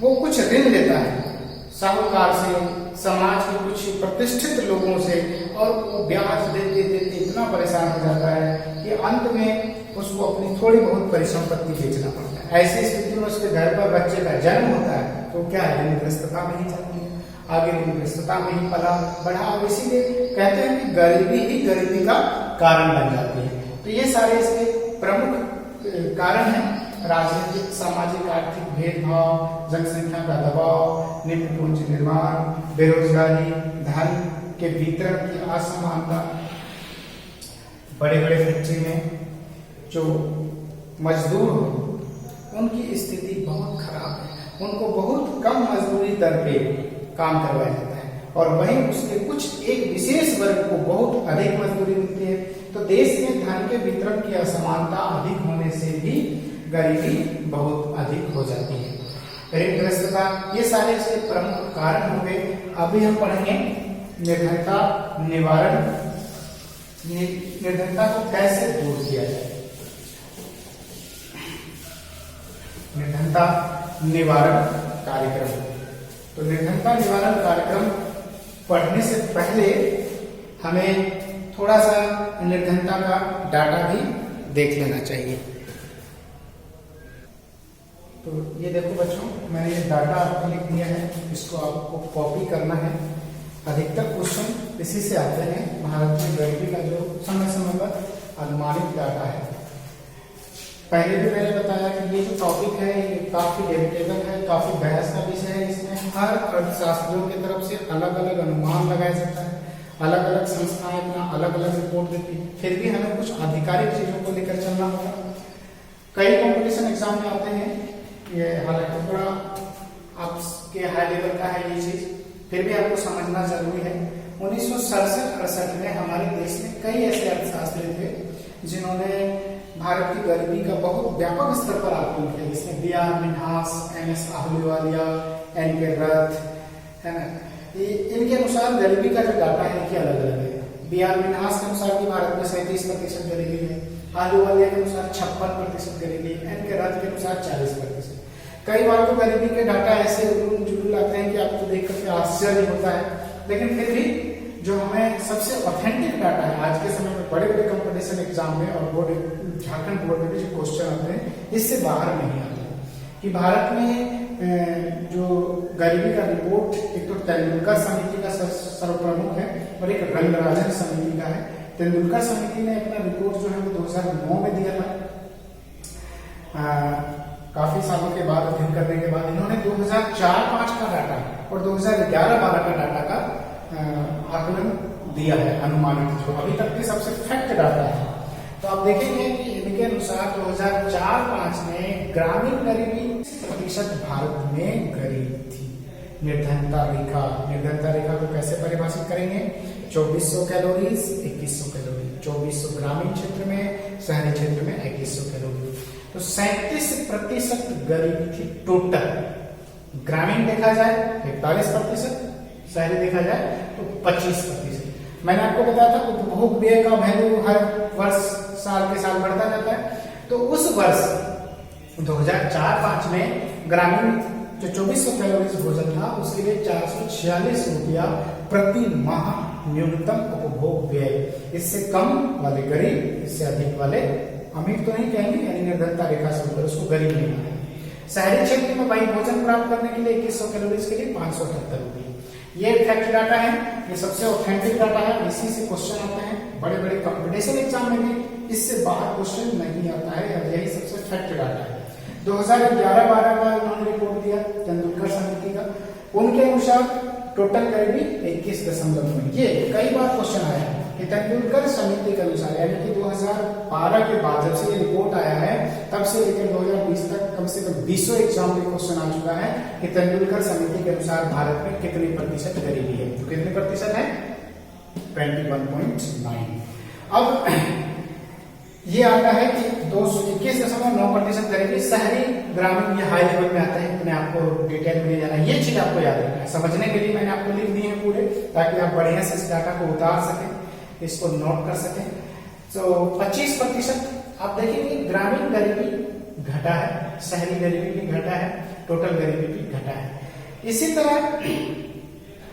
वो कुछ ऋण लेता है साहूकार से, समाज के कुछ प्रतिष्ठित लोगों से, और वो ब्याज देते देते इतना परेशान हो जाता है कि अंत में उसको अपनी थोड़ी बहुत परिसंपत्ति बेचना पड़ता है। ऐसी स्थिति में उसके घर पर बच्चे का जन्म होता है तो क्या है, ऋणग्रस्तता में ही जाती है। आगे ऋणग्रस्तता में ही पला बढ़ा, और इसीलिए कहते हैं कि गरीबी ही गरीबी का कारण बन जाती है। तो ये सारे इसके प्रमुख कारण हैं। राजनीतिक, सामाजिक, आर्थिक भेदभाव, जनसंख्या का दबाव, निम्न पूंजी निर्माण, बेरोजगारी, धन के वितरण की असमानता, बड़े बड़े फैक्ट्री में जो मजदूर हो उनकी स्थिति बहुत खराब है, उनको बहुत कम मजदूरी दर पे काम करवाया जाता है, और वहीं उसके कुछ एक विशेष वर्ग को बहुत अधिक मजदूरी मिलती है। तो देश में धन के वितरण की असमानता अधिक होने से भी गरीबी बहुत अधिक हो जाती है। ऋणग्रस्तता, ये सारे इसके प्रमुख कारण हो गए। अभी हम पढ़ेंगे निर्धनता निवारण, निर्धनता को कैसे दूर किया जाए। निर्धनता निवारण कार्यक्रम। तो निर्धनता निवारण कार्यक्रम पढ़ने से पहले हमें थोड़ा सा निर्धनता का डाटा भी देख लेना चाहिए। तो ये देखो बच्चों, मैंने ये डाटा आपको लिख दिया है, इसको आपको कॉपी करना है। अधिकतर क्वेश्चन इसी से आते हैं। भारत में गरीबी का जो समय समय पर अनुमानित डाटा है। पहले भी मैंने बताया कि ये जो टॉपिक है ये काफी डेबिटेबल है, काफी बहस का विषय है। इसमें हर अर्थशास्त्रियों की तरफ से अलग अलग अनुमान लगाया जाता है, अलग अलग संस्थाएं अपना अलग अलग रिपोर्ट देती है। फिर भी हमें कुछ आधिकारिक चीजों को लेकर चलना होगा। कई कंपटीशन एग्जाम में आते हैं, ये हालांकि थोड़ा आपके हाई लेवल का है ये चीज, फिर भी आपको समझना जरूरी है। 1967-68 में हमारे देश में कई ऐसे अर्थशास्त्री थे जिन्होंने भारत की गरीबी का बहुत व्यापक स्तर पर आकलन किया, जिसमें B.R. Minhas, M.S. Ahluwalia, N.K. रथ, है ना। इनके अनुसार गरीबी का जो डाटा है कि अलग अलग है। B.R. मिन्हास के अनुसार कि भारत में 37% गरीबी है, आहलूवालिया के अनुसार 56% गरीबी, N.K. रथ के अनुसार 40%। कई बार तो गरीबी के डाटा ऐसे उलूल जुलूल आते हैं कि आपको देख करके आश्चर्य होता है, लेकिन फिर भी जो हमें सबसे ऑथेंटिक डाटा है आज के समय में बड़े बड़े कंपटीशन एग्जाम में और बोर्ड झारखंड बोर्ड में भी जो क्वेश्चन आते हैं इससे बाहर नहीं आते कि भारत में जो गरीबी का रिपोर्ट एक तो तेंदुलकर समिति का सर्वप्रमुख है और एक रंगराजन समिति का है। तेंदुलकर समिति ने अपना रिपोर्ट जो है वो 2009 में दिया था। काफी सालों के बाद अध्ययन करने के बाद इन्होंने 2004-05 का डाटा और 2011-12 का डाटा का आकलन दिया है, अनुमानित जो अभी तक के सबसे फैक्ट डाटा है। तो आप देखेंगे कि इनके अनुसार 2004-05 में ग्रामीण गरीबी 30% भारत में गरीब थी। निर्धनता रेखा को कैसे परिभाषित करेंगे? 2400 कैलोरीज, 2100 कैलोरी। 2400 ग्रामीण क्षेत्र में, शहरी क्षेत्र में 2100 कैलोरी। तो 37% गरीबी थी टोटल। ग्रामीण देखा जाए 41%, शहरी देखा जाए तो 25%। मैंने आपको बताया था उपभोग व्यय का वैल्यू हर वर्ष साल के साल बढ़ता जाता है। तो उस वर्ष 2004-05 में ग्रामीण जो 2400 कैलोरीज भोजन था उसके लिए 446 रुपया प्रति माह न्यूनतम उपभोग व्यय। इससे कम वाले गरीब, इससे अधिक वाले अमीर तो नहीं कहेंगे, यानी निर्धनता रेखा से ऊपर, उसको गरीब नहीं मानेंगे। शहरी क्षेत्र में वही भोजन प्राप्त करने के लिए 2100 कैलोरीज के लिए 578 रुपये। ये फैक्ट डाटा है, ये सबसे ऑथेंटिक डाटा है, इसी से क्वेश्चन आते हैं बड़े बड़े कंपटीशन एग्जाम में भी। इससे बाहर क्वेश्चन नहीं आता है, यही सबसे फैक्ट डाटा है। 2011-12 का उन्होंने रिपोर्ट दिया तेंदुलकर समिति का, उनके अनुसार टोटल गरीबी 21.9। ये कई बार क्वेश्चन आया है कि तेंदुलकर समिति के अनुसार, यानी कि 2012 के बाद जब से ये रिपोर्ट आया है तब से लेकर 2020 तक कम से कम 200 एग्जाम में क्वेश्चन आ चुका है कि तेंदुलकर समिति के अनुसार भारत में कितने प्रतिशत गरीबी है। तो कितने प्रतिशत है? 21.9। अब ये आता है कि 21.9% गरीबी शहरी ग्रामीण ये हाई लेवल में आता है। इतने आपको डिटेल में नहीं जाना, ये चीज आपको याद रखना है। समझने के लिए मैंने आपको लिख दिए हैं पूरे, ताकि आप बढ़िया से इस डाटा को उतार सकें, इसको नोट कर सकें। तो 25% आप देखेंगे ग्रामीण गरीबी घटा है, शहरी गरीबी भी घटा है, टोटल गरीबी भी घटा है। इसी तरह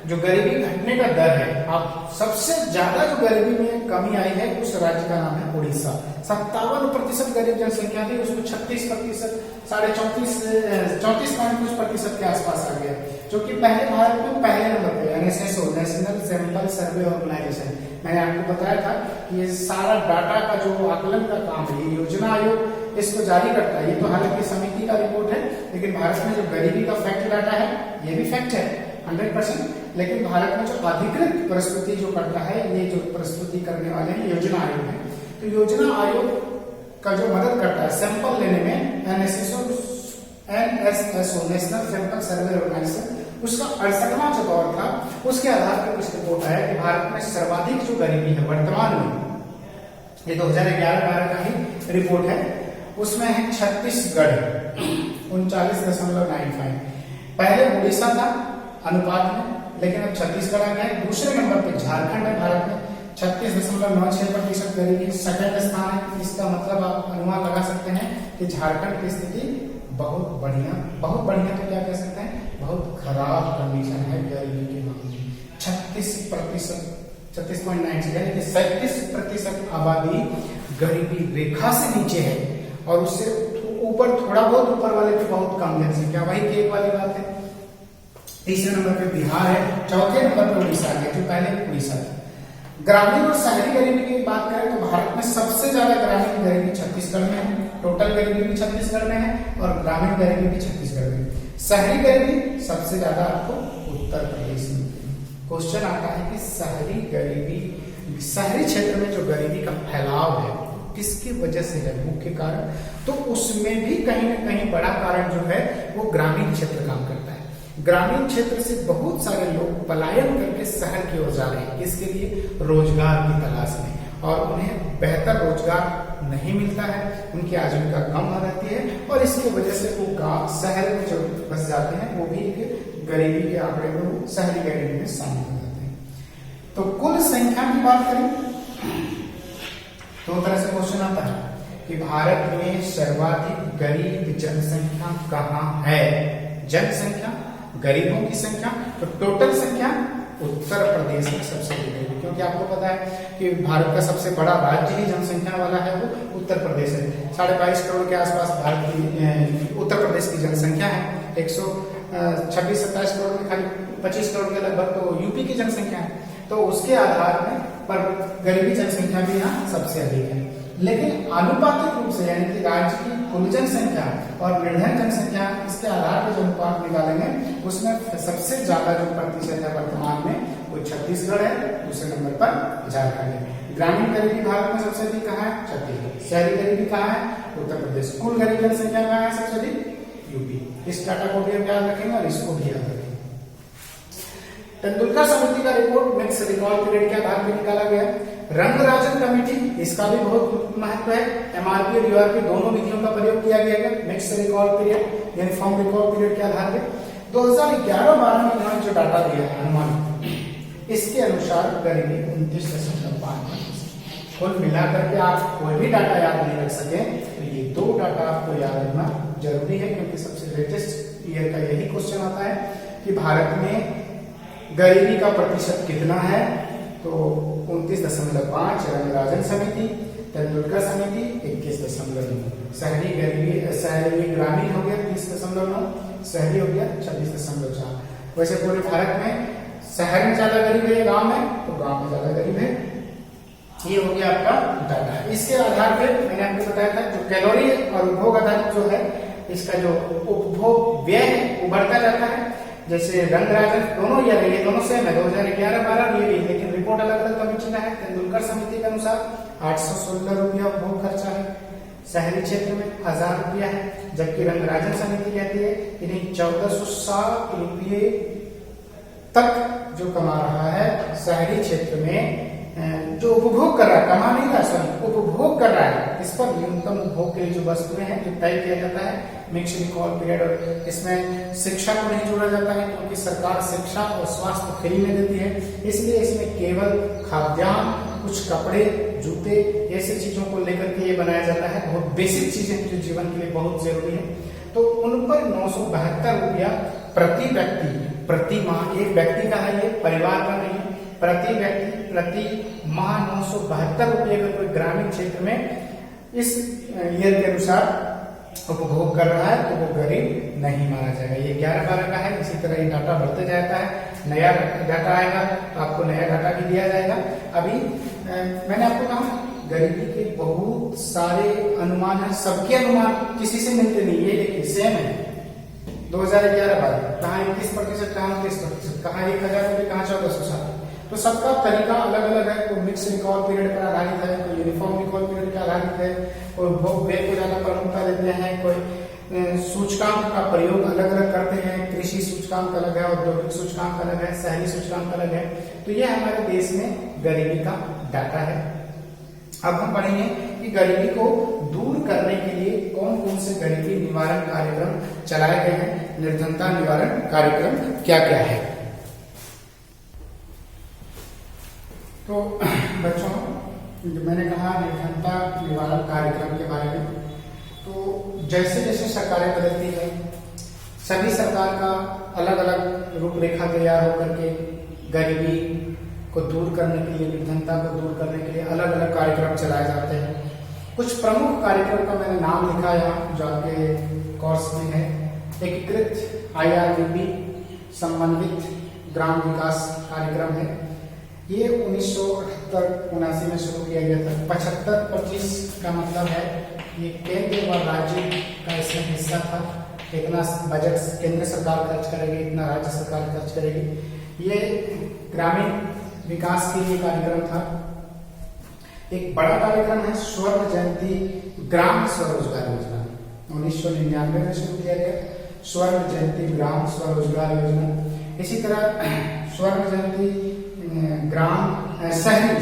जो गरीबी घटने का दर है, आप सबसे ज्यादा जो गरीबी में कमी आई है उस राज्य का नाम है उड़ीसा। 57% गरीब जनसंख्या थी, उसको 36%, 34.कुछ% के आसपास आ गया, जो कि पहले भारत में पहले नंबर पे NSSO, national sample survey organisation. मैंने आपको बताया था कि ये सारा डाटा का जो आकलन का काम है, ये योजना आयोग इसको जारी करता है। ये तो हालांकि समिति का रिपोर्ट है, लेकिन भारत में जो गरीबी का फैक्ट डाटा है ये भी फैक्ट है 100%। लेकिन भारत में जो अधिकृत प्रस्तुति जो करता है, ये जो प्रस्तुति करने वाले हैं योजना आयोग है। तो योजना आयोग का जो मदद करता है सैंपल लेने में, NSSO national sample survey organisation, उसका 68वां जो दौर था, उसके आधार पर कुछ रिपोर्ट आया कि भारत में सर्वाधिक जो गरीबी है वर्तमान में, ये 2011-12 का ही रिपोर्ट है, उसमें है छत्तीसगढ़ 39.95। पहले उड़ीसा था अनुपात में, लेकिन अब छत्तीसगढ़ आ गया। दूसरे नंबर पे झारखंड है भारत में 36.96% गरीबी, सेकंड स्थान है। इसका मतलब आप अनुमान लगा सकते हैं कि झारखंड की स्थिति बहुत बढ़िया तो क्या कह सकते हैं, बहुत खराब कंडीशन है गरीबी के मामले में। 36.96 यानी कि 37% आबादी गरीबी रेखा से नीचे है, और उससे ऊपर थोड़ा बहुत ऊपर वाले पे बहुत कम जनसंख्या, वही केक वाली बात है। तीसरे नंबर पे बिहार है, चौथे नंबर पे उड़ीसा है, जो पहले उड़ीसा था। ग्रामीण और शहरी गरीबी की बात करें तो भारत में सबसे ज्यादा ग्रामीण गरीबी छत्तीसगढ़ में है, टोटल गरीबी भी छत्तीसगढ़ में है, और ग्रामीण गरीबी भी छत्तीसगढ़ में। शहरी गरीबी सबसे ज्यादा आपको उत्तर प्रदेश में। क्वेश्चन आता है कि शहरी गरीबी, शहरी क्षेत्र में जो गरीबी का फैलाव है किसकी वजह से है मुख्य कारण, तो उसमें भी कहीं ना कहीं बड़ा कारण जो है वो ग्रामीण क्षेत्र काम करता है। ग्रामीण क्षेत्र से बहुत सारे लोग पलायन करके शहर की ओर जा रहे हैं, इसके लिए रोजगार की तलाश में, और उन्हें बेहतर रोजगार नहीं मिलता है, उनकी आजीविका कम हो रहती है, और इसकी वजह से वो गांव शहर में जो बस जाते हैं वो भी एक गरीबी के आंकड़े में, शहरी गरीबी में शामिल हो जाते हैं। तो कुल संख्या की बात करें दो तरह से क्वेश्चन आता है कि भारत में सर्वाधिक गरीब जनसंख्या कहाँ है। जनसंख्या, गरीबों की संख्या, तो टोटल संख्या उत्तर प्रदेश में सबसे अधिक है, क्योंकि आपको पता है कि भारत का सबसे बड़ा राज्य ही जनसंख्या वाला है वो उत्तर प्रदेश है। 22.5 करोड़ के आसपास भारत की उत्तर प्रदेश की जनसंख्या है। 126-27 करोड़ में खाली 25 करोड़ के लगभग तो यूपी की जनसंख्या है। तो उसके आधार में पर गरीबी जनसंख्या भी यहाँ सबसे अधिक है। लेकिन आनुपातिक रूप से यानी कि राज्य की कुल जनसंख्या और निर्धन जनसंख्या, इसके आधार पर जो अनुपात निकालेंगे उसमें सबसे ज्यादा जो प्रतिशत है वर्तमान में वो छत्तीसगढ़ है, दूसरे नंबर पर झारखंड है। ग्रामीण गरीबी भारत में सबसे अधिक कहाँ है? छत्तीसगढ़। शहरी गरीबी कहाँ है? उत्तर प्रदेश। कुल गरीब जनसंख्या कहाँ है सबसे अधिक? यूपी। इस डाटा को भी हम याद रखेंगे और इसको भी याद रखेंगे। तेंदुलकर समिति का रिपोर्ट मिक्स रिकॉर्ड पीरियड के आधार पर निकाला गया। रंगराजन कमेटी, इसका भी बहुत महत्व है। MRP और URP दोनों विधियों का प्रयोग किया गया है मिक्स रिकॉर्ड पीरियड यानी फॉर्म रिकॉर्ड पीरियड के आधार पर। 2011-12 में इन्होंने जो डाटा दिया है अनुमान, इसके अनुसार गरीबी 29.5%। कुल मिलाकर के आप कोई भी डाटा याद नहीं रख सके तो ये दो डाटा आपको याद रखना जरूरी है, क्योंकि सबसे लेटेस्ट ईयर का यही क्वेश्चन आता है कि भारत में गरीबी का प्रतिशत कितना है। तो 29.5 रंगराजन समिति, तेंदुलकर समिति 21.9, शहरी गरीबी शहरी ग्रामीण हो गया 30.9, शहरी हो गया 26.4। वैसे पूरे भारत में शहर में ज्यादा गरीब है गांव में, तो गांव में ज्यादा गरीब है। ये हो गया आपका डाटा। इसके आधार पर मैंने आपको बताया था जो कैलोरी और उपभोग आधारित जो है, इसका जो उपभोग व्यय है उभरता जाता है। जैसे रंगराजन दोनों ये दोनों सेम है 2011-12 ये भी, लेकिन रिपोर्ट अलग अलग कमेटी का है। तेंदुलकर समिति के अनुसार 816 रुपया उपभोग खर्चा है, शहरी क्षेत्र में 1000 रुपया है, जबकि रंगराजन समिति कहती है कि नहीं 1460 रुपये तक जो कमा रहा है शहरी क्षेत्र में, जो उपभोग कर रहा है, कमा नहीं रहा सॉरी उपभोग कर रहा है, इस पर न्यूनतम उपभोग के लिए जो वस्तुएं हैं जो तय किया जाता है मिक्स रिकॉर्ड पीरियड। और इसमें शिक्षा को नहीं जोड़ा जाता है, क्योंकि सरकार शिक्षा और स्वास्थ्य फ्री में देती है, इसलिए इसमें केवल खाद्यान्न, कुछ कपड़े, जूते, ऐसी चीजों को लेकर के ये बनाया जाता है। बहुत बेसिक चीजें जो जीवन के लिए बहुत जरूरी है। तो उन पर 972 रुपया प्रति व्यक्ति प्रति माह, एक व्यक्ति का है, ये परिवार का नहीं है, प्रति व्यक्ति प्रति माह 972 रुपये का कोई ग्रामीण क्षेत्र में इस ईयर के अनुसार उपभोग कर रहा है तो वो गरीब नहीं माना जाएगा। ये 11-12 का है। इसी तरह ये डाटा बढ़ते जाता है, नया डाटा आएगा तो आपको नया डाटा भी दिया जाएगा। अभी मैंने आपको कहा गरीबी के बहुत सारे अनुमान हैं, सबके अनुमान किसी से मिलते नहीं। ये देखिए सेम है 2011-12, कहाँ 21%, कहाँ 29%, कहाँ 1000 रुपये, कहाँ 1407। तो सबका तरीका अलग अलग है। कोई मिक्स रिकॉल पीरियड पर आधारित है, कोई यूनिफॉर्म रिकॉल पीरियड पर आधारित है, कोई व्यय को ज्यादा प्रमुखता देते हैं, कोई सूचकांक का प्रयोग अलग अलग करते हैं। कृषि सूचकांक अलग है, औद्योगिक सूचकांक अलग है, शहरी सूचकांक अलग है। तो ये हमारे देश में गरीबी का डाटा है। अब हम पढ़ेंगे कि गरीबी को दूर करने के लिए कौन कौन से गरीबी निवारण कार्यक्रम चलाए गए हैं, निर्धनता निवारण कार्यक्रम क्या क्या है। तो बच्चों, मैंने कहा निर्धनता निवारण कार्यक्रम के बारे में, तो जैसे जैसे सरकारें बदलती है, सभी सरकार का अलग अलग रूपरेखा तैयार होकर के गरीबी को दूर करने के लिए, निर्धनता को दूर करने के लिए अलग अलग कार्यक्रम चलाए जाते हैं। कुछ प्रमुख कार्यक्रम का मैंने नाम लिखा यहाँ जो आपके कोर्स में है। एकीकृत IRDP समन्वित ग्राम विकास कार्यक्रम है। ये 1978-79 में शुरू किया गया था। 75-25 का मतलब है ये केंद्र व राज्य का इसमें हिस्सा था। इतना बजट केंद्र सरकार खर्च करेगी, इतना राज्य सरकार खर्च करेगी। ये ग्रामीण विकास के लिए कार्यक्रम था। एक बड़ा कार्यक्रम है स्वर्ण जयंती ग्राम स्वरोजगार योजना, 1999 में शुरू किया गया। स्वर्ण जयंती ग्राम स्वरोजगार योजना। इसी तरह स्वर्ण जयंती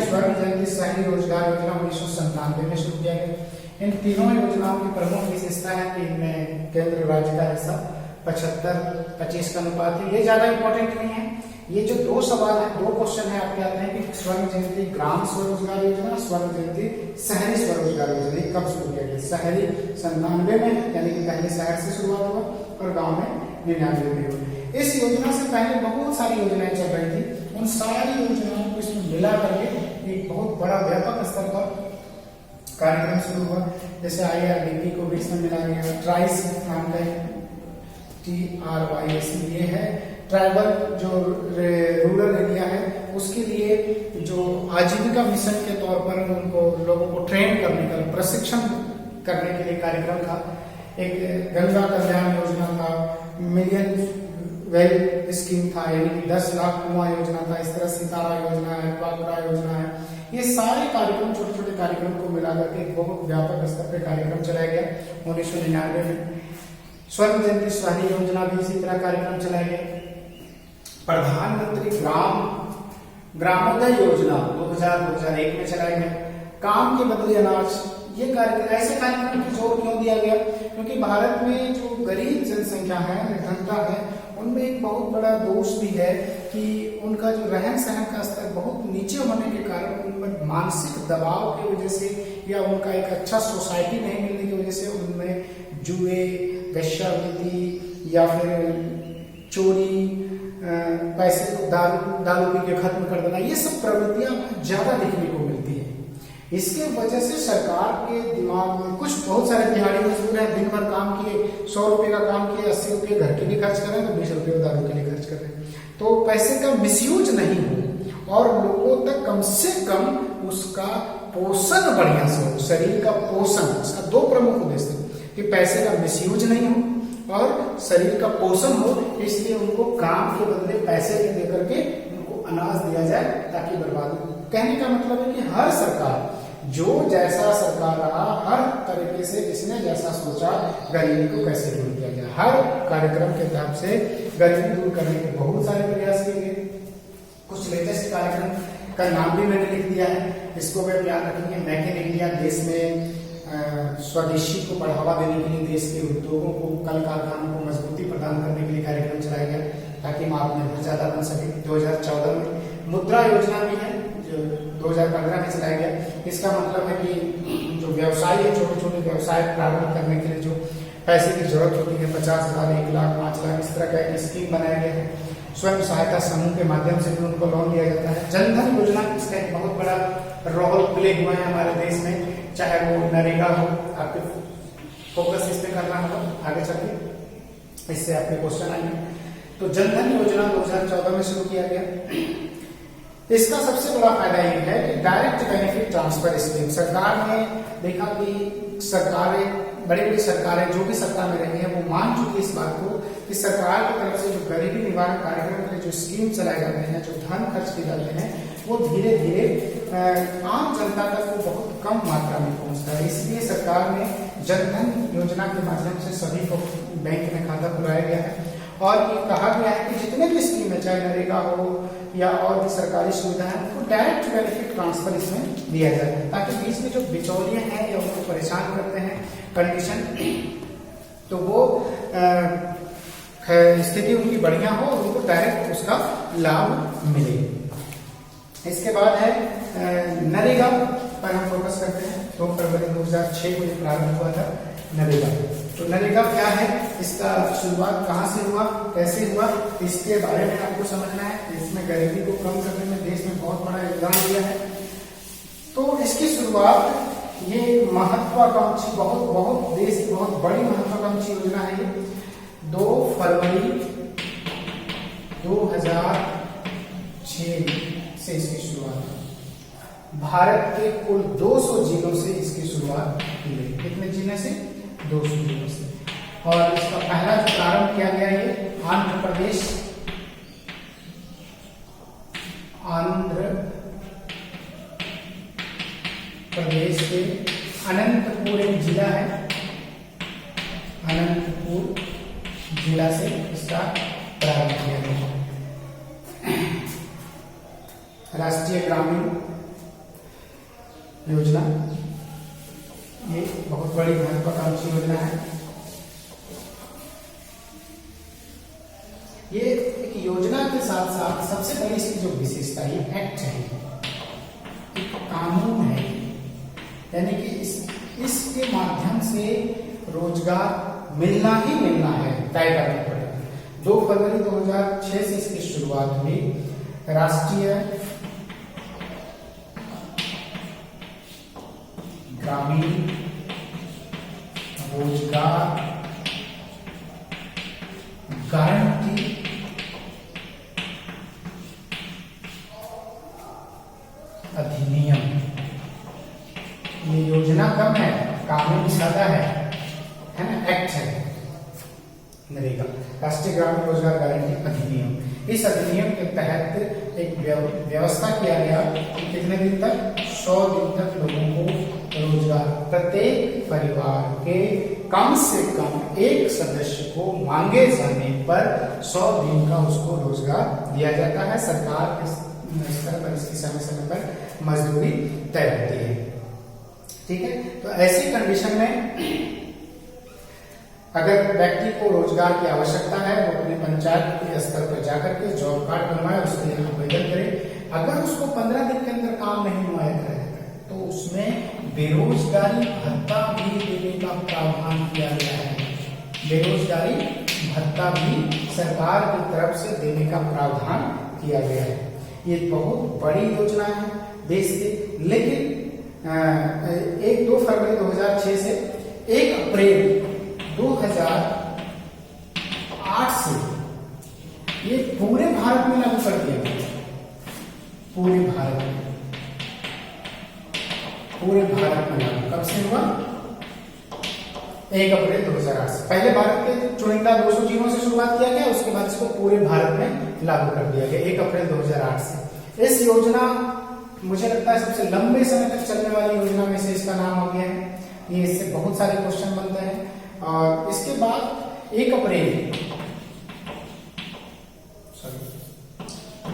स्वर्ण जयंती शहरी रोजगार योजना 1997 में शुरू किया गया। इन तीनों योजनाओं की प्रमुख विशेषता है कि इनमें केंद्र राज्य का हिस्सा 75-25 का अनुपात है। ये ज्यादा इंपॉर्टेंट नहीं है। ये जो दो सवाल है, दो क्वेश्चन है आपके आते हैं कि स्वर्ण जयंती ग्राम स्वरोजगार योजना, स्वर्ण जयंती शहरी स्वरोजगार योजना कब शुरू किया गया। शहरी 97 में, यानी कि पहले शहर से शुरुआत हुआ और गांव में 99 में हुआ। इस योजना से पहले बहुत सारी योजनाएं चल रही थी। उन सारी योजनाओं को इसमें मिला करके एक बहुत बड़ा व्यापक स्तर पर कार्यक्रम शुरू हुआ। जैसे IRDP को भी इसमें मिला गया। ट्राइस नाम का TRYS ये है ट्राइबल जो रूरल एरिया है उसके लिए जो आजीविका मिशन के तौर पर उनको लोगों को ट्रेन करने का, प्रशिक्षण करने के लिए कार्यक्रम था। एक गंगा कल्याण योजना था, मिलियन वेल स्कीम था, यानी कि 10 लाख कुआं योजना था। इस तरह सितारा योजना है, पाकड़ा योजना है। ये सारे कार्यक्रम, छोटे छोटे कार्यक्रम को मिलाकर के बहुत व्यापक स्तर पर कार्यक्रम चलाया गया 1999 में। स्वर्ण जयंती शहरी योजना भी इसी तरह कार्यक्रम चलाया गया। प्रधानमंत्री ग्रामोदय योजना 2000-2001 में चलाया गया। काम के बदले अनाज, ये कार्यक्रम, ऐसे कार्यक्रम की जोर क्यों दिया गया? क्योंकि भारत में जो गरीब जनसंख्या है, निर्धनता है, उनमें एक बहुत बड़ा दोष भी है कि उनका जो रहन सहन का स्तर बहुत नीचे होने के कारण उन पर मानसिक दबाव की वजह से या उनका एक अच्छा सोसाइटी नहीं मिलने की वजह से उनमें जुए, वेश्यावृत्ति या फिर चोरी, पैसे को दारू पी के खत्म कर देना, ये सब प्रवृत्तियां ज्यादा देखने को मिलती है। इसके वजह से सरकार के दिमाग में कुछ बहुत सारे दिहाड़ी मजदूर हैं, दिन भर काम किए, 100 रुपए का काम किए, 80 रुपए घर के लिए खर्च कर रहे हैं, तो 20 रुपए दारू के लिए खर्च कर रहे हैं। तो पैसे का मिसयूज नहीं हो और लोगों तक कम से कम उसका पोषण बढ़िया से हो, शरीर का पोषण। इसका दो प्रमुख उद्देश्य कि पैसे का मिसयूज नहीं हो और शरीर का पोषण हो। इसलिए उनको काम के बदले पैसे दे करके उनको अनाज दिया जाए ताकि बर्बाद हो। कहने का मतलब है कि हर सरकार, जो जैसा सरकार रहा, हर तरीके से जिसने जैसा सोचा गरीबी को कैसे दूर किया जाए, हर कार्यक्रम के तहत से गरीबी दूर करने के बहुत सारे प्रयास किए गए। कुछ लेटेस्ट कार्यक्रम का नाम भी मैंने लिख दिया है, इसको भी याद रखेंगे। मेक इन इंडिया, देश में स्वदेशी को बढ़ावा देने के लिए देश के उद्योगों को, कल कारखानों को मजबूती प्रदान करने के लिए कार्यक्रम चलाया गया ताकि हम आत्मनिर्भर ज्यादा बन सके। 2014 में मुद्रा योजना भी है जो 2015 में चलाया गया। इसका मतलब है कि जो व्यवसाय है, छोटे छोटे व्यवसाय प्रारंभ करने के लिए जो पैसे की जरूरत होती है, 50,000, 1 लाख, 5 लाख, इस तरह का एक स्कीम बनाया गया है। स्वयं सहायता समूह के माध्यम से भी उनको लोन दिया जाता है। जनधन योजना इसका एक बहुत बड़ा रोल प्ले हुआ है हमारे देश में, चाहे वो नरेगा हो, आपके फोकस इस पे करना होगा आगे चल के, इससे आपके क्वेश्चन आएंगे। तो जनधन योजना 2014 में शुरू किया गया। इसका सबसे बड़ा फायदा ये है कि डायरेक्ट बेनिफिट ट्रांसफर स्कीम। सरकार ने देखा कि सरकारें, बड़ी बड़ी सरकारें जो भी सत्ता में रही है वो मान चुकी है इस बात को कि सरकार की तरफ से जो गरीबी निवारण कार्यक्रम के जो स्कीम चलाए जाते हैं, जो धन खर्च किए जाते हैं, वो धीरे धीरे आम जनता तक वो बहुत कम मात्रा में पहुंचता है। इसलिए सरकार ने जनधन योजना के माध्यम से सभी को बैंक में खाता खुलाया गया है और ये कहा गया है कि जितने भी स्कीम है, चाहे नरेगा हो या और भी सरकारी सुविधा है, उनको डायरेक्ट बेनिफिट ट्रांसफर इसमें दिया जाए, ताकि बीच में जो बिचौलिए हैं या उनको परेशान करते हैं कंडीशन, तो वो स्थिति उनकी बढ़िया हो और उनको डायरेक्ट उसका लाभ मिले। इसके बाद है नरेगा पर हम फोकस करते हैं। 2 फरवरी 2006 को ये प्रारंभ हुआ था नरेगा। तो नरेगा क्या है, इसका शुरुआत कहाँ से हुआ, कैसे हुआ, इसके बारे में आपको समझना है। इसमें गरीबी को कम करने में देश में बहुत बड़ा योगदान दिया है। तो इसकी शुरुआत, ये महत्वाकांक्षी, बहुत देश की बहुत बड़ी महत्वाकांक्षी योजना है ये। 2 फरवरी 2006 से इसकी शुरुआत हुई। भारत के कुल 200 जिलों से इसकी शुरुआत की गई। कितने जिले से? 200 जिलों से। और इसका पहला जो प्रारंभ किया गया है आंध्र प्रदेश के अनंतपुर एक जिला है, अनंतपुर जिला से इसका प्रारंभ किया गया। राष्ट्रीय ग्रामीण योजना, ये बहुत बड़ी महत्वाकांक्षी योजना है। ये एक योजना के साथ साथ सबसे बड़ी इसकी जो विशेषता, ये एक्ट है, एक कानून है, यानी कि इसके माध्यम से रोजगार मिलना ही मिलना है, तय करना पड़ेगा। 2 फरवरी 2006 से इसकी शुरुआत हुई। राष्ट्रीय ग्रामीण रोजगार गारंटी अधिनियम। ये योजना कम है, कानून सादा है ना, एक्ट है नरेगा, राष्ट्रीय ग्रामीण रोजगार गारंटी अधिनियम। इस अधिनियम के तहत एक व्यवस्था किया गया कि कितने दिन तक, 100 दिन तक लोगों को रोजगार, प्रत्येक परिवार के कम से कम एक सदस्य को मांगे जाने पर 100 दिन का उसको रोजगार दिया जाता है। सरकार के स्तर पर इसकी समय समय पर मजदूरी तय होती है। ठीक है, तो ऐसी कंडीशन में अगर व्यक्ति को रोजगार की आवश्यकता है, वो अपने पंचायत के स्तर पर जाकर के जॉब कार्ड बनवाए, उसके लिए आवेदन करे। अगर उसको 15 दिन के अंदर काम नहीं मुहैया कराया तो उसमें बेरोजगारी भत्ता भी देने का प्रावधान किया गया है। बेरोजगारी भत्ता भी सरकार की तरफ से देने का प्रावधान किया गया है। ये बहुत बड़ी योजना है देश की, लेकिन 2 फरवरी 2006 से 1 अप्रैल 2008 से ये पूरे भारत में लागू कर दिया गया। पूरे भारत में लागू कब से हुआ? 1 अप्रैल 2008 से। पहले भारत के चुनिंदा 200 जिलों से शुरुआत किया गया, उसके बाद इसको पूरे भारत में लागू कर दिया गया 1 अप्रैल 2008 से। इस योजना, मुझे लगता है सबसे लंबे समय तक चलने वाली योजना में से इसका नाम आ गया है। ये इससे बहुत सारे क्वेश्चन बनते हैं। और इसके बाद 1 अप्रैल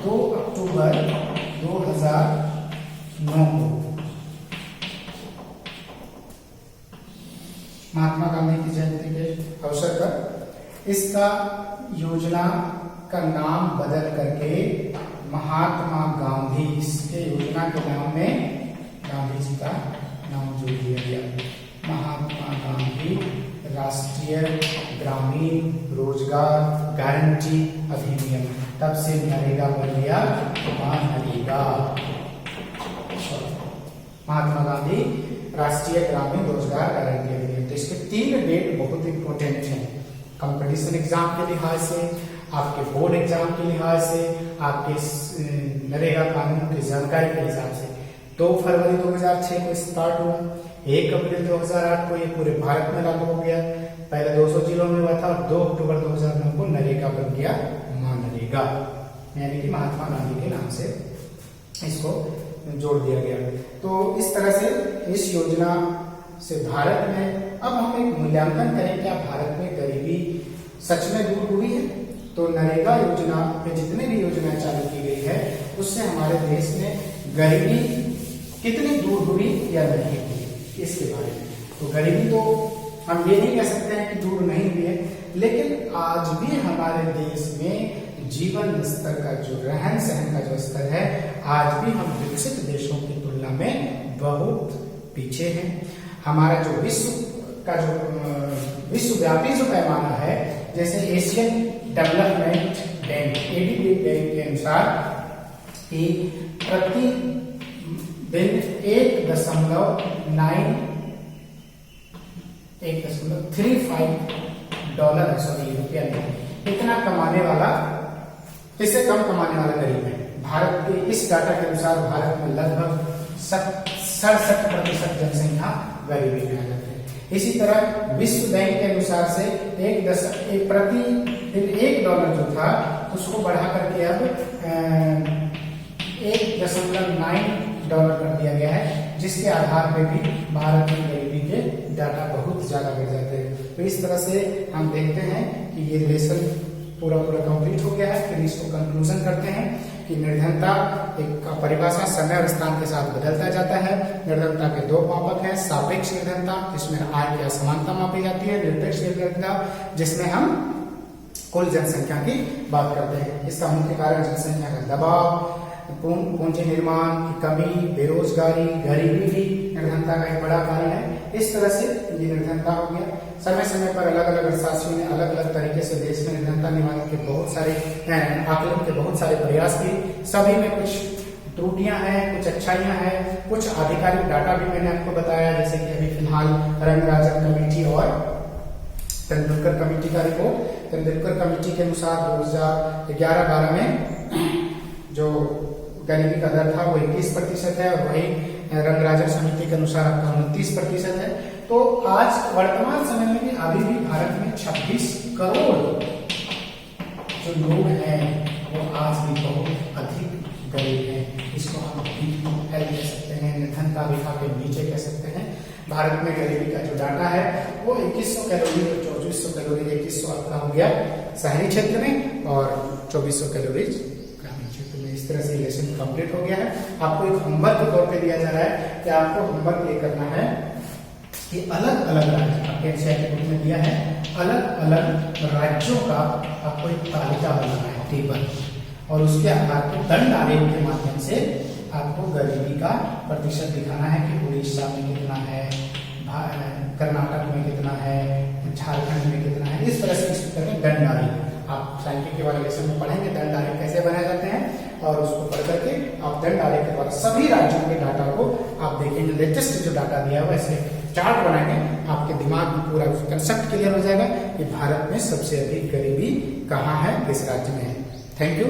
2 अक्टूबर 2009 को महात्मा गांधी की जयंती के अवसर पर इसका योजना का नाम बदल करके महात्मा गांधी, इसके योजना के नाम में गांधी जी का नाम जोड़ दिया गया, महात्मा गांधी राष्ट्रीय ग्रामीण रोजगार गारंटी अधिनियम। तब से नरेगा बन गया मनरेगा। महात्मा गांधी राष्ट्रीय ग्रामीण रोजगार गारंटी अधिनियम। तो इसके 3 डेट बहुत इंपॉर्टेंट हैं, कंपटीशन एग्जाम के लिहाज से, आपके बोर्ड एग्जाम के लिहाज से, आपके नरेगा कानून की जानकारी के हिसाब से। 2 फरवरी 2006 को स्टार्ट हुआ, 1 अप्रैल 2008 को ये पूरे भारत में लागू हो गया। पहले 200 जिलों में हुआ था और 2 अक्टूबर 2009 को नरेगा बन गया मनरेगा, यानी कि महात्मा गांधी के नाम से इसको जोड़ दिया गया। तो इस तरह से इस योजना से भारत में अब हम एक मूल्यांकन करें, क्या भारत में गरीबी सच में दूर हुई है? तो नरेगा योजना पे जितने भी योजनाएं चालू की गई है उससे हमारे देश में गरीबी कितनी दूर हुई या नहीं हुई, इसके बारे में। तो गरीबी तो हम ये नहीं कह सकते हैं कि दूर नहीं हुई है, लेकिन आज भी हमारे देश में जीवन स्तर का जो रहन सहन का जो स्तर है, आज भी हम विकसित देशों की तुलना में बहुत पीछे हैं। हमारा जो विश्वव्यापी जो पैमाना है, जैसे Asian development bank ADB bank के अनुसार कि प्रति दिन 1.35 डॉलर रुपया नहीं, इतना कमाने वाला, इससे कम कमाने वाला गरीब है। भारत के इस डाटा के अनुसार भारत में लगभग 67% जनसंख्या गरीबी में आ जाती है। इसी तरह विश्व बैंक के अनुसार से प्रति दिन 1 डॉलर जो था उसको बढ़ा करके अब 1.9 डॉलर कर दिया गया है, जिसके आधार पे भी भारत में गरीबी के डाटा बहुत ज्यादा बढ़ जाते हैं। तो इस तरह से हम देखते हैं कि ये लेसन पूरा कंप्लीट हो गया है। फिर इसको कंक्लूजन करते हैं कि निर्धनता एक परिभाषा समय और स्थान के साथ बदलता जाता है। निर्धनता के 2 मापक हैं, सापेक्ष निर्धनता जिसमें आय की असमानता मापी जाती है, निरपेक्ष निर्धनता जिसमें हम कुल जनसंख्या की बात करते हैं। इसका मुख्य कारण जनसंख्या का दबाव, पूंजी निर्माण की कमी, बेरोजगारी, गरीबी भी निर्धनता का एक बड़ा कारण है। इस तरह से ये निर्धनता हो गया। समय समय पर अलग अलग अर्थशास्त्रियों ने अलग अलग तरीके से देश में निर्धनता निवारण के बहुत सारे आकलन के बहुत सारे प्रयास किए। सभी में कुछ त्रुटियां हैं, कुछ अच्छाइयां हैं, कुछ आधिकारिक डाटा भी मैंने आपको बताया, जैसे कि अभी फिलहाल रंगराजन कमेटी और तेंदुलकर कमेटी का रिपोर्ट। तेंदुलकर कमेटी के अनुसार 2011-12 में जो गरीबी का दर था वो 21% है, और वही रंगराजन समिति के अनुसार आपका 29% है। तो आज वर्तमान समय में भी अभी भी भारत में 26 करोड़ जो लोग हैं वो आज भी बहुत अधिक गरीब हैं। इसको हम BPL कह सकते हैं, निर्धनता रेखा के नीचे कह सकते हैं। भारत में गरीबी का जो डाटा है वो 2100 कैलोरी और 2400 कैलोरी, 2100 आपका हो गया शहरी क्षेत्र में और 2400 कैलोरी ग्रामीण क्षेत्र में। इस तरह से लेसन कंप्लीट हो गया है। आपको एक होमवर्क के तौर पे दिया जा रहा है कि आपको होमवर्क ये करना है कि अलग अलग राज्य आपके एनसीईआरटी बुक में दिया है, अलग अलग राज्यों का आपको एक तालिका बनाना है, टेबल, और उसके आधार पर दंड आरेख के माध्यम से आपको गरीबी का प्रतिशत दिखाना है कि उड़ीसा में कितना है, कर्नाटक में कितना है, झारखंड में कितना है। इस तरह से इस दंड आरेख आप साइंटिफिक इवैल्यूएशन में पढ़ेंगे दंड आरेख कैसे बनाए जाते हैं, और उसको पढ़ करके आप दंड आरेख के द्वारा सभी राज्यों के डाटा को आप देखेंगे। लेटेस्ट जो डाटा दिया हुआ ऐसे चार्ट बनाएंगे, आपके दिमाग में पूरा कंसेप्ट क्लियर हो जाएगा कि भारत में सबसे अधिक गरीबी कहाँ है, किस राज्य में है। Thank you.